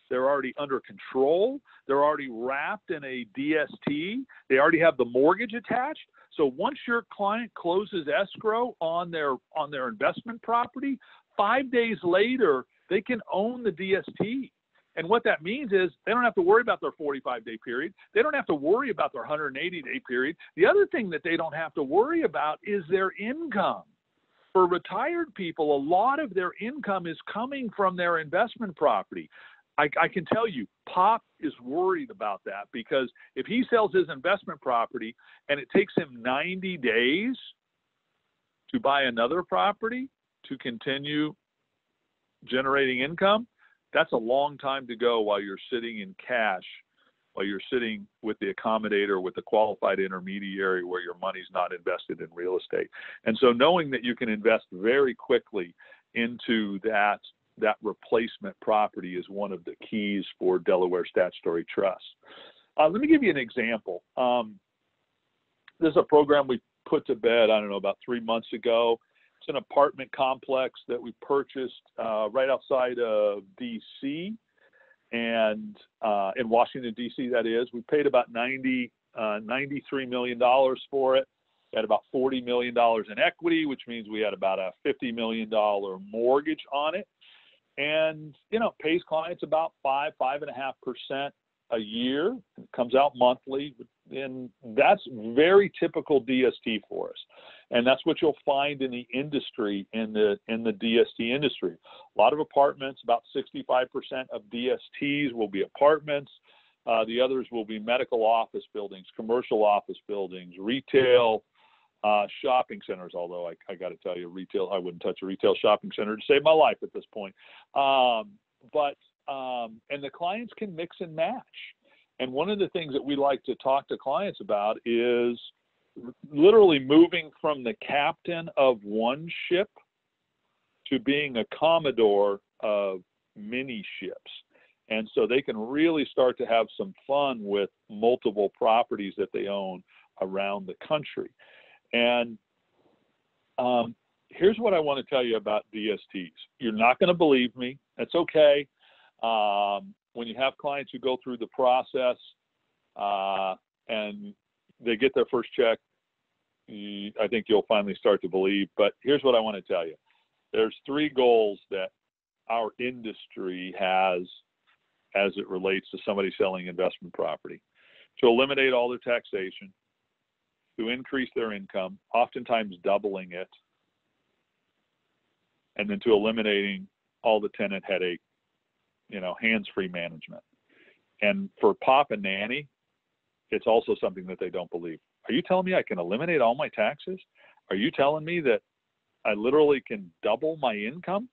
They're already under control. They're already wrapped in a DST. They already have the mortgage attached. So once your client closes escrow on their investment property, 5 days later, they can own the DST. And what that means is they don't have to worry about their 45-day period. They don't have to worry about their 180-day period. The other thing that they don't have to worry about is their income. For retired people, a lot of their income is coming from their investment property. I can tell you, Pop is worried about that, because if he sells his investment property and it takes him 90 days to buy another property to continue generating income, that's a long time to go while you're sitting in cash, while you're sitting with the accommodator, with the qualified intermediary where your money's not invested in real estate. And so knowing that you can invest very quickly into that replacement property is one of the keys for Delaware Statutory Trust. Let me give you an example. This is a program we put to bed, about 3 months ago. It's an apartment complex that we purchased right outside of D.C. and in Washington, D.C., that is. We paid about $93 million for it. We had about $40 million in equity, which means we had about a $50 million mortgage on it. And, pays clients about 5.5% a year. It comes out monthly. And that's very typical DST for us. And that's what you'll find in the industry, in the DST industry. A lot of apartments, about 65% of DSTs will be apartments. The others will be medical office buildings, commercial office buildings, retail, shopping centers, although I got to tell you, retail, I wouldn't touch a retail shopping center to save my life at this point. And the clients can mix and match. And one of the things that we like to talk to clients about is literally moving from the captain of one ship to being a commodore of many ships. And so they can really start to have some fun with multiple properties that they own around the country. And here's what I want to tell you about DSTs. You're not going to believe me. That's okay. When you have clients who go through the process and they get their first check, I think you'll finally start to believe. But here's what I want to tell you. There's 3 goals that our industry has as it relates to somebody selling investment property: to eliminate all their taxation, to increase their income, oftentimes doubling it, and then to eliminating all the tenant headache, hands-free management. And for Pop and Nanny, it's also something that they don't believe. Are you telling me I can eliminate all my taxes? Are you telling me that I literally can double my income?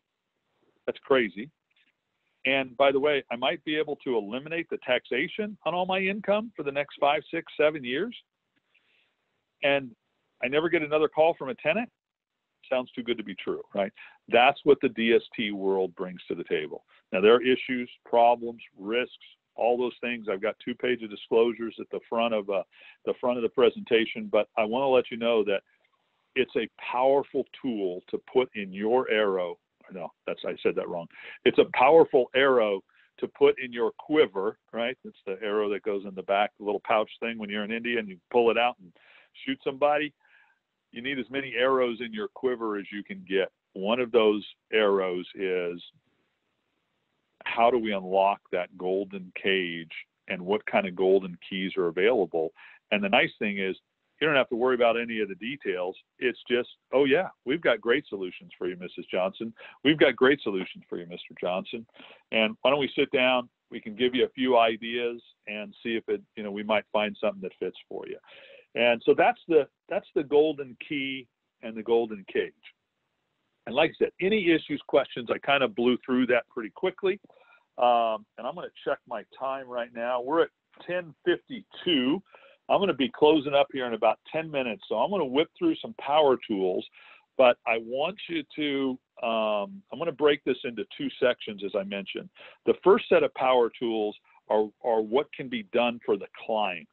That's crazy. And by the way, I might be able to eliminate the taxation on all my income for the next 5, 6, 7 years. And I never get another call from a tenant. Sounds too good to be true, right? That's what the DST world brings to the table. Now, there are issues, problems, risks, all those things. I've got 2-page disclosures at the front of the presentation, but I want to let you know that it's a powerful tool to put in your arrow. No, I said that wrong. It's a powerful arrow to put in your quiver, right? It's the arrow that goes in the back, the little pouch thing when you're in India and you pull it out and shoot somebody. You need as many arrows in your quiver as you can get. One of those arrows is, how do we unlock that golden cage, and what kind of golden keys are available? And the nice thing is, you don't have to worry about any of the details. It's just, oh yeah, we've got great solutions for you, Mrs. Johnson. We've got great solutions for you, Mr. Johnson. And why don't we sit down? We can give you a few ideas, and see if it, we might find something that fits for you. And so that's the golden key and the golden cage. And like I said, any issues, questions, I kind of blew through that pretty quickly. And I'm going to check my time right now. We're at 10:52. I'm going to be closing up here in about 10 minutes. So I'm going to whip through some power tools, but I want you to, I'm going to break this into two sections, as I mentioned. The first set of power tools are what can be done for the client.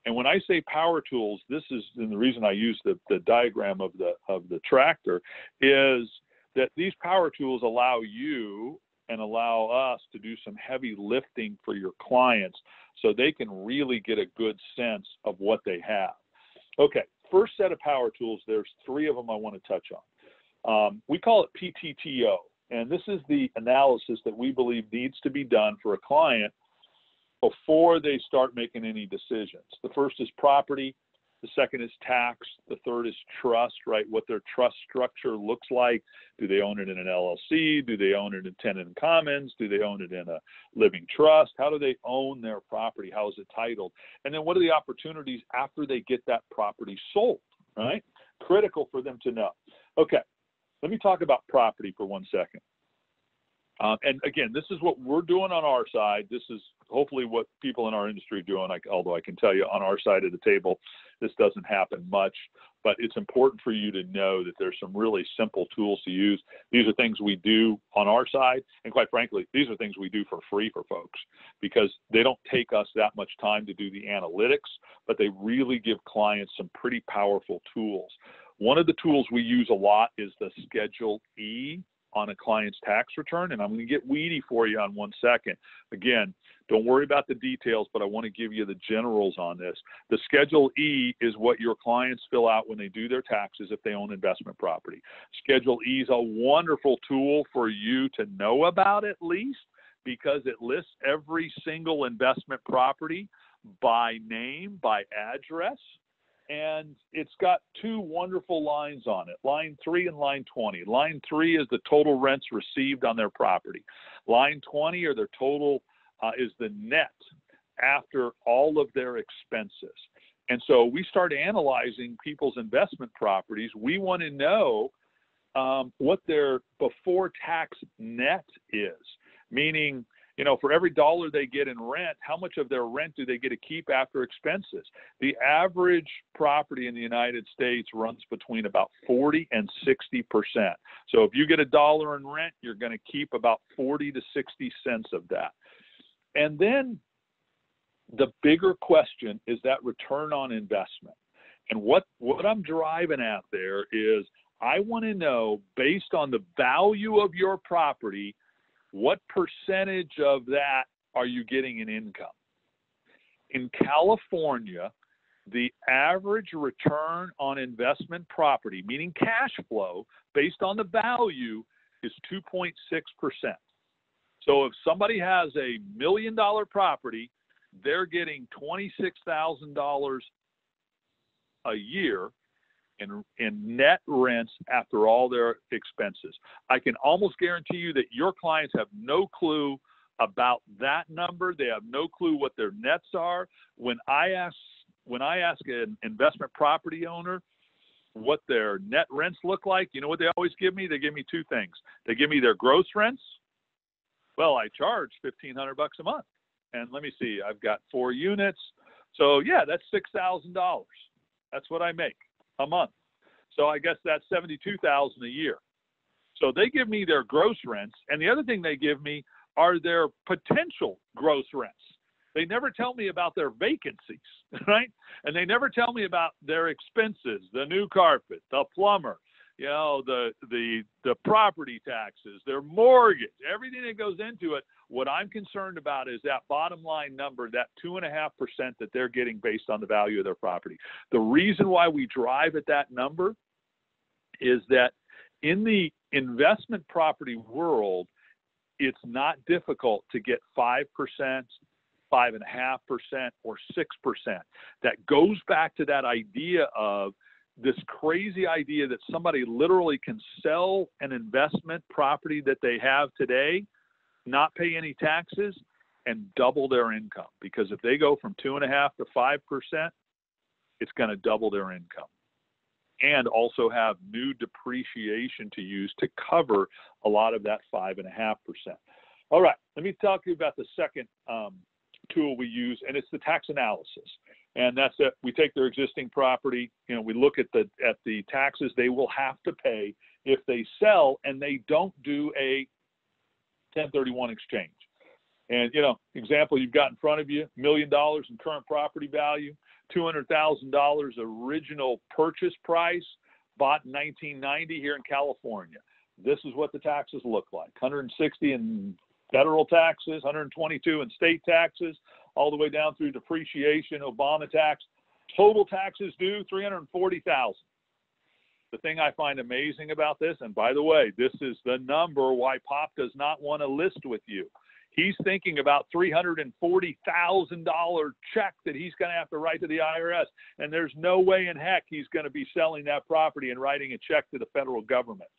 And when I say power tools, this is, and the reason I use the diagram of the tractor is that these power tools allow you and allow us to do some heavy lifting for your clients so they can really get a good sense of what they have. Okay, first set of power tools, there's three of them I want to touch on. We call it PTTO, and this is the analysis that we believe needs to be done for a client before they start making any decisions. The first is property, the second is tax, the third is trust, right? What their trust structure looks like. Do they own it in an LLC? Do they own it in tenant in commons? Do they own it in a living trust? How do they own their property? How is it titled? And then what are the opportunities after they get that property sold, right? Critical for them to know. Okay, let me talk about property for 1 second. And again, this is what we're doing on our side. This is hopefully what people in our industry are doing, although I can tell you on our side of the table, this doesn't happen much, but it's important for you to know that there's some really simple tools to use. These are things we do on our side, and quite frankly, these are things we do for free for folks because they don't take us that much time to do the analytics, but they really give clients some pretty powerful tools. One of the tools we use a lot is the Schedule E on a client's tax return, and I'm going to get weedy for you on 1 second. Again, don't worry about the details, but I want to give you the generals on this. The Schedule E is what your clients fill out when they do their taxes if they own investment property. Schedule E is a wonderful tool for you to know about at least because it lists every single investment property by name, by address, and it's got two wonderful lines on it, line 3 and line 20. Line 3 is the total rents received on their property. Line 20 or their total is the net after all of their expenses. And so we start analyzing people's investment properties. We want to know what their before tax net is, meaning, for every dollar they get in rent, how much of their rent do they get to keep after expenses? The average property in the United States runs between about 40 and 60%. So if you get $1 in rent, you're going to keep about 40 to 60 cents of that. And then the bigger question is that return on investment. And what I'm driving at there is I want to know, based on the value of your property, what percentage of that are you getting in income? In California, the average return on investment property, meaning cash flow, based on the value, is 2.6%. So if somebody has a $1 million property, they're getting $26,000 a year in net rents after all their expenses. I can almost guarantee you that your clients have no clue about that number. They have no clue what their nets are. When I ask an investment property owner what their net rents look like, you know what they always give me? They give me two things. They give me their gross rents. Well, I charge $1,500 a month. And let me see, I've got 4 units. So yeah, that's $6,000. That's what I make a month. So I guess that's $72,000 a year. So they give me their gross rents, and the other thing they give me are their potential gross rents. They never tell me about their vacancies, right? And they never tell me about their expenses, the new carpet, the plumber, the property taxes, their mortgage, everything that goes into it. What I'm concerned about is that bottom line number, that 2.5% that they're getting based on the value of their property. The reason why we drive at that number is that in the investment property world, it's not difficult to get 5%, 5.5%, or 6%. That goes back to that idea of this crazy idea that somebody literally can sell an investment property that they have today, not pay any taxes, and double their income, because if they go from 2.5% to 5%, it's going to double their income, and also have new depreciation to use to cover a lot of that 5.5%. All right, let me talk to you about the second tool we use, and it's the tax analysis. And that's that we take their existing property, we look at the taxes they will have to pay if they sell and they don't do a 1031 exchange. And, example you've got in front of you, $1 million in current property value, $200,000 original purchase price, bought in 1990 here in California. This is what the taxes look like. 160 in federal taxes, 122 in state taxes, all the way down through depreciation, Obama tax. Total taxes due, $340,000. The thing I find amazing about this, and by the way, this is the number why Pop does not want to list with you. He's thinking about $340,000 check that he's going to have to write to the IRS, and there's no way in heck he's going to be selling that property and writing a check to the federal government.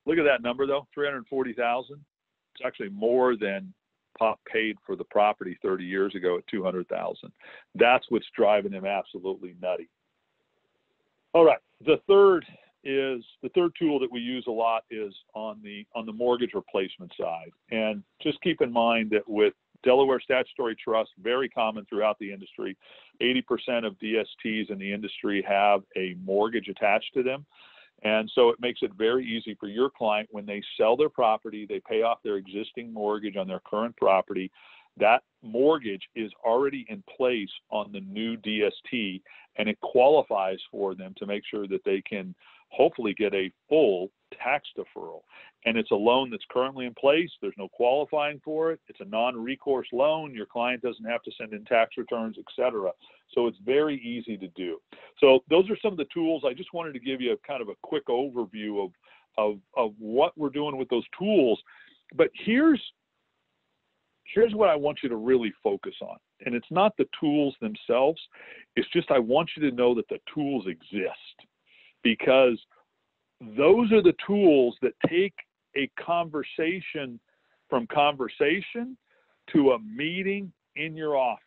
Look at that number, though, $340,000. It's actually more than Pop paid for the property 30 years ago at $200,000. That's what's driving him absolutely nutty. All right, the third tool that we use a lot is on the mortgage replacement side. And just keep in mind that with Delaware statutory trust, very common throughout the industry, 80% of DSTs in the industry have a mortgage attached to them. And so it makes it very easy for your client when they sell their property, they pay off their existing mortgage on their current property. That mortgage is already in place on the new DST, and it qualifies for them to make sure that they can hopefully get a full tax deferral. And it's a loan that's currently in place. There's no qualifying for it. It's a non-recourse loan. Your client doesn't have to send in tax returns, etc. So it's very easy to do. So those are some of the tools. I just wanted to give you a kind of a quick overview of what we're doing with those tools. But here's what I want you to really focus on. And it's not the tools themselves. It's just I want you to know that the tools exist, because those are the tools that take a conversation from conversation to a meeting in your office.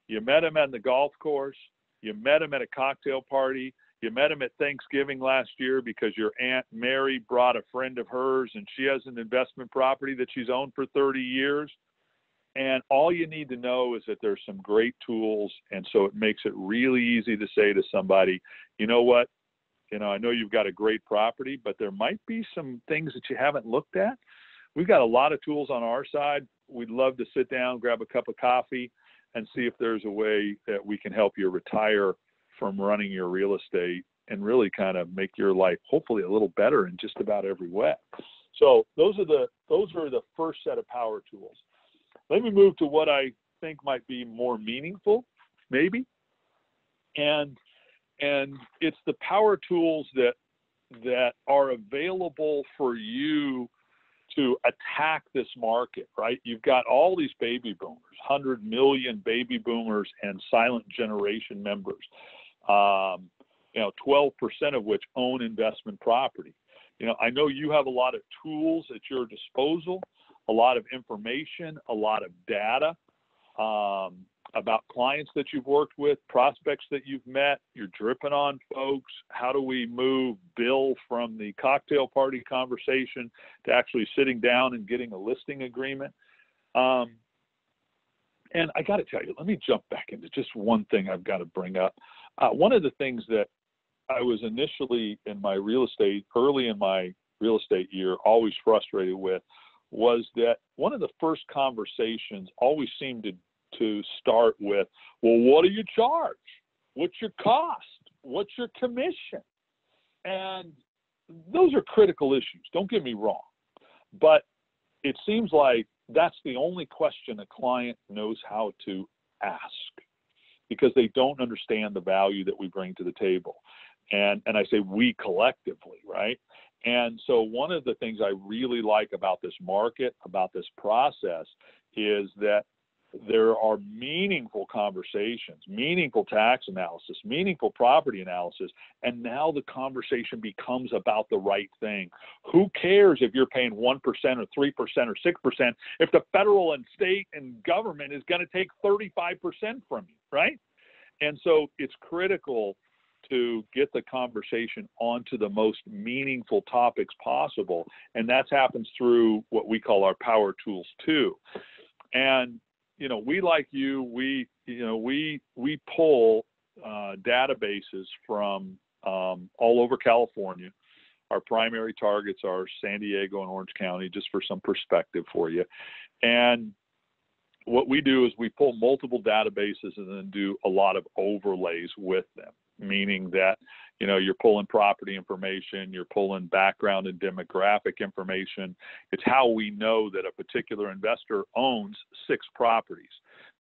You met him at the golf course. You met him at a cocktail party. You met him at Thanksgiving last year because your Aunt Mary brought a friend of hers and she has an investment property that she's owned for 30 years. And all you need to know is that there's some great tools. And so it makes it really easy to say to somebody, you know what, I know you've got a great property, but there might be some things that you haven't looked at. We've got a lot of tools on our side. We'd love to sit down, grab a cup of coffee, and see if there's a way that we can help you retire from running your real estate and really kind of make your life hopefully a little better in just about every way. So those are the first set of power tools. Let me move to what I think might be more meaningful, maybe. And it's the power tools that are available for you to attack this market, right? You've got all these baby boomers, 100 million baby boomers and silent generation members, 12% of which own investment property. I know you have a lot of tools at your disposal, a lot of information, a lot of data about clients that you've worked with, prospects that you've met. You're dripping on folks. How do we move Bill from the cocktail party conversation to actually sitting down and getting a listing agreement? And I got to tell you, let me jump back into just one thing I've got to bring up. One of the things that I was initially early in my real estate year, always frustrated with was that one of the first conversations always seemed to start with, well, what do you charge? What's your cost? What's your commission? And those are critical issues. Don't get me wrong. But it seems like that's the only question a client knows how to ask, because they don't understand the value that we bring to the table. And I say we collectively, right? And so one of the things I really like about this market, about this process, is that there are meaningful conversations, meaningful tax analysis, meaningful property analysis, and now the conversation becomes about the right thing. Who cares if you're paying 1% or 3% or 6% if the federal and state and government is going to take 35% from you, right? And so it's critical to get the conversation onto the most meaningful topics possible, and that happens through what we call our power tools too. And we, like you, we pull databases from all over California. Our primary targets are San Diego and Orange County, just for some perspective for you. And what we do is we pull multiple databases and then do a lot of overlays with them, meaning that, you're pulling property information, you're pulling background and demographic information. It's how we know that a particular investor owns 6 properties,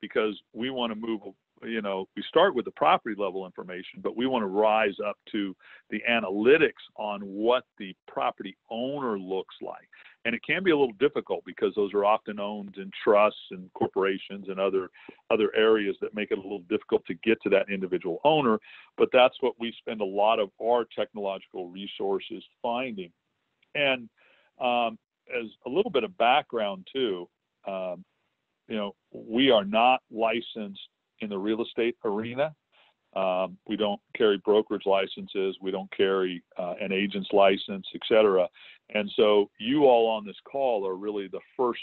because we want to move, we start with the property level information, but we want to rise up to the analytics on what the property owner looks like. And it can be a little difficult because those are often owned in trusts and corporations and other areas that make it a little difficult to get to that individual owner. But that's what we spend a lot of our technological resources finding. And as a little bit of background too, we are not licensed in the real estate arena. We don't carry brokerage licenses. We don't carry an agent's license, et cetera. And so you all on this call are really the first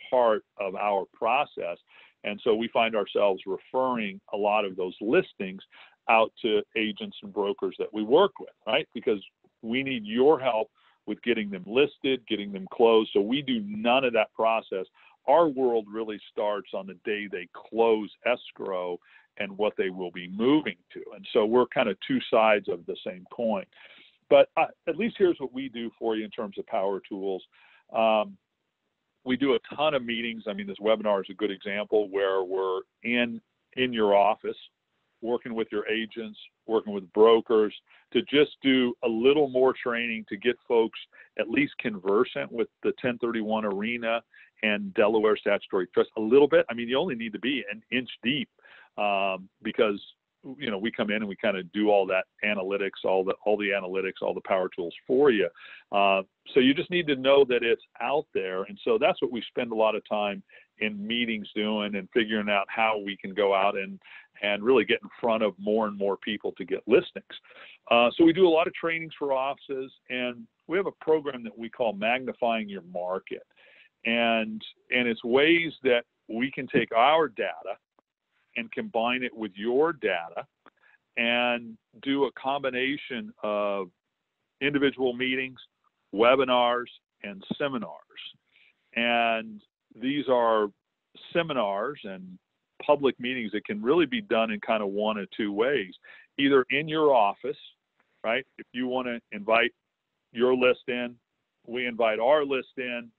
part of our process. And so we find ourselves referring a lot of those listings out to agents and brokers that we work with, right? Because we need your help with getting them listed, getting them closed. So we do none of that process. Our world really starts on the day they close escrow and what they will be moving to. And so we're kind of two sides of the same coin. But at least here's what we do for you in terms of power tools. We do a ton of meetings. I mean, this webinar is a good example where we're in your office, working with your agents, working with brokers to just do a little more training to get folks at least conversant with the 1031 arena and Delaware statutory trust a little bit. I mean, you only need to be an inch deep because we come in and we kind of do all that analytics, all the analytics, all the power tools for you. So you just need to know that it's out there. And so that's what we spend a lot of time in meetings doing and figuring out how we can go out and really get in front of more and more people to get listings. So we do a lot of trainings for offices, and we have a program that we call Magnifying Your Market. And it's ways that we can take our data and combine it with your data and do a combination of individual meetings, webinars, and seminars. And these are seminars and public meetings that can really be done in kind of one of two ways. Either in your office, right? If you want to invite your list in, we invite our list in,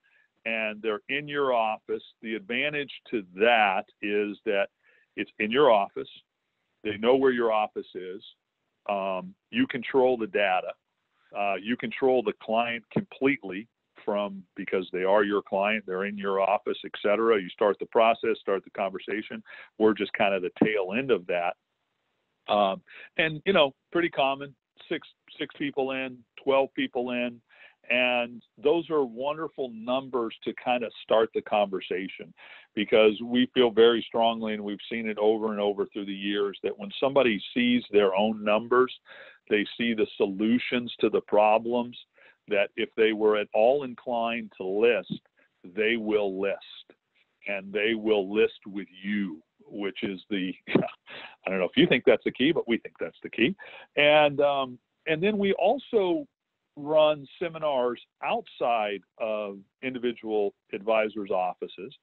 and they're in your office. The advantage to that is that it's in your office. They know where your office is. You control the data. You control the client completely because they are your client, they're in your office, et cetera. You start the process, start the conversation. We're just kind of the tail end of that. And, pretty common, six people in, 12 people in. And those are wonderful numbers to kind of start the conversation, because we feel very strongly, and we've seen it over and over through the years, that when somebody sees their own numbers, they see the solutions to the problems, that if they were at all inclined to list, they will list, and they will list with you, which is I don't know if you think that's the key, but we think that's the key. And then we also run seminars outside of individual advisors' offices.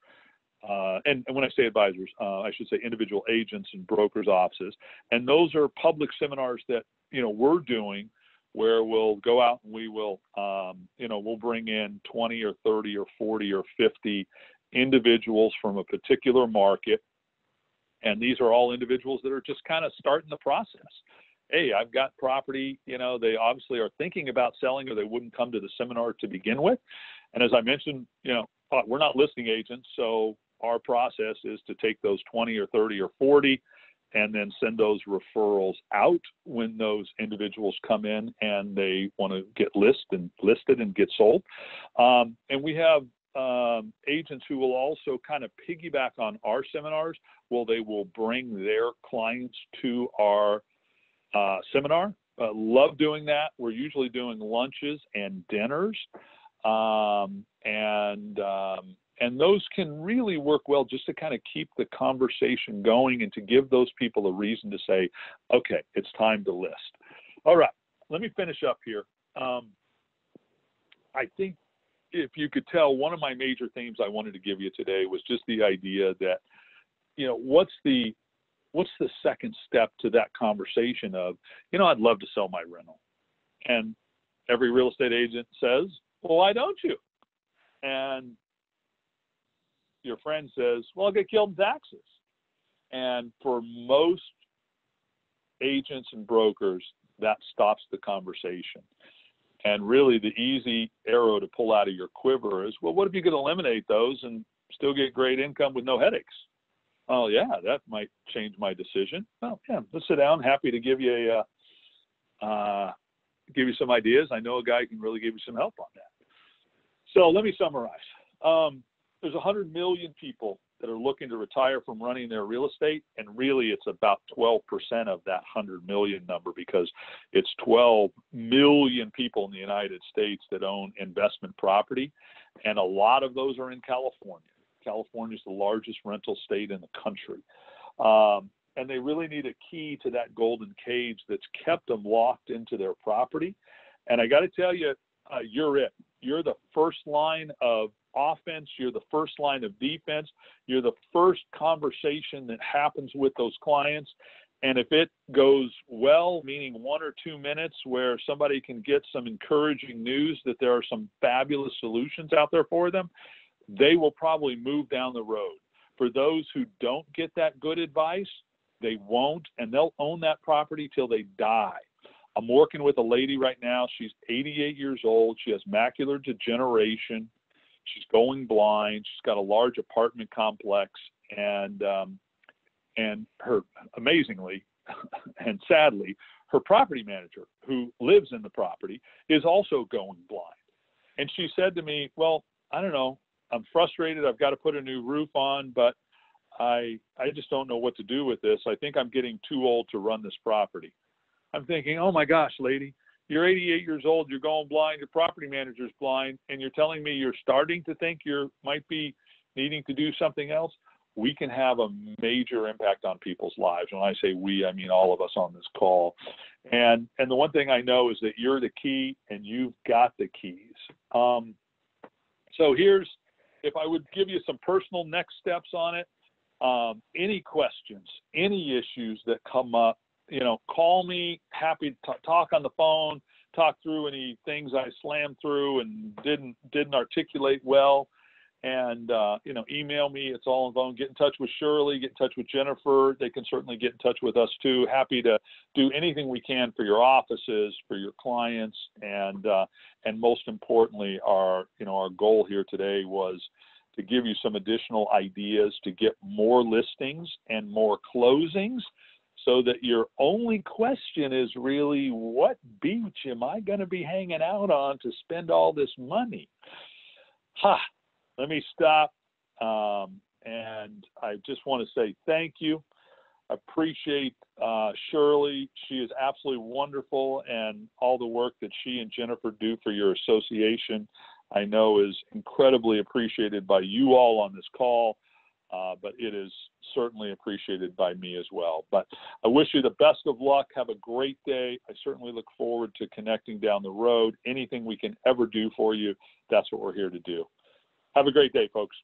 And when I say advisors, I should say individual agents and brokers' offices. And those are public seminars that, we're doing, where we'll go out and we will, we'll bring in 20 or 30 or 40 or 50 individuals from a particular market. And these are all individuals that are just kind of starting the process. Hey, I've got property, they obviously are thinking about selling, or they wouldn't come to the seminar to begin with. And as I mentioned, we're not listing agents, so our process is to take those 20 or 30 or 40 and then send those referrals out when those individuals come in and they want to get listed and get sold. And we have agents who will also kind of piggyback on our seminars. Well, they will bring their clients to our seminar. Love doing that. We're usually doing lunches and dinners. And those can really work well just to kind of keep the conversation going and to give those people a reason to say, okay, it's time to list. All right, let me finish up here. I think if you could tell, one of my major themes I wanted to give you today was just the idea that, you know, what's the second step to that conversation of, you know, I'd love to sell my rental. And every real estate agent says, well, why don't you? And your friend says, well, I'll get killed in taxes. And for most agents and brokers, that stops the conversation. And really the easy arrow to pull out of your quiver is, well, what if you could eliminate those and still get great income with no headaches? Oh yeah, that might change my decision. Well, yeah, let's sit down. Happy to give you some ideas. I know a guy who can really give you some help on that. So let me summarize. There's 100 million people that are looking to retire from running their real estate, and really it's about 12% of that 100 million number, because it's 12 million people in the United States that own investment property, and a lot of those are in California. California is the largest rental state in the country. And they really need a key to that golden cage that's kept them locked into their property. And I got to tell you, you're it. You're the first line of offense. You're the first line of defense. You're the first conversation that happens with those clients. And if it goes well, meaning 1 or 2 minutes where somebody can get some encouraging news that there are some fabulous solutions out there for them, they will probably move down the road. For those who don't get that good advice, they won't, and they'll own that property till they die. I'm working with a lady right now. She's 88 years old. She has macular degeneration. She's going blind. She's got a large apartment complex, and her, amazingly and sadly, her property manager, who lives in the property, is also going blind. And she said to me, well, I don't know, I'm frustrated. I've got to put a new roof on, but I just don't know what to do with this. I think I'm getting too old to run this property. I'm thinking, oh my gosh, lady, you're 88 years old, you're going blind, your property manager's blind, and you're telling me you're starting to think you might be needing to do something else? We can have a major impact on people's lives. When I say we, I mean all of us on this call. And the one thing I know is that you're the key and you've got the keys. So here's, if I would give you some personal next steps on it, any questions, any issues that come up, you know, call me. Happy to talk on the phone, talk through any things I slammed through and didn't articulate well. And, you know, email me. It's all on the phone. Get in touch with Shirley. Get in touch with Jennifer. They can certainly get in touch with us too. Happy to do anything we can for your offices, for your clients, and most importantly, our goal here today was to give you some additional ideas to get more listings and more closings, so that your only question is really, what beach am I going to be hanging out on to spend all this money? Let me stop. And I just want to say thank you. I appreciate Shirley. She is absolutely wonderful, and all the work that she and Jennifer do for your association, I know is incredibly appreciated by you all on this call. But it is certainly appreciated by me as well. But I wish you the best of luck. Have a great day. I certainly look forward to connecting down the road. Anything we can ever do for you, that's what we're here to do. Have a great day, folks.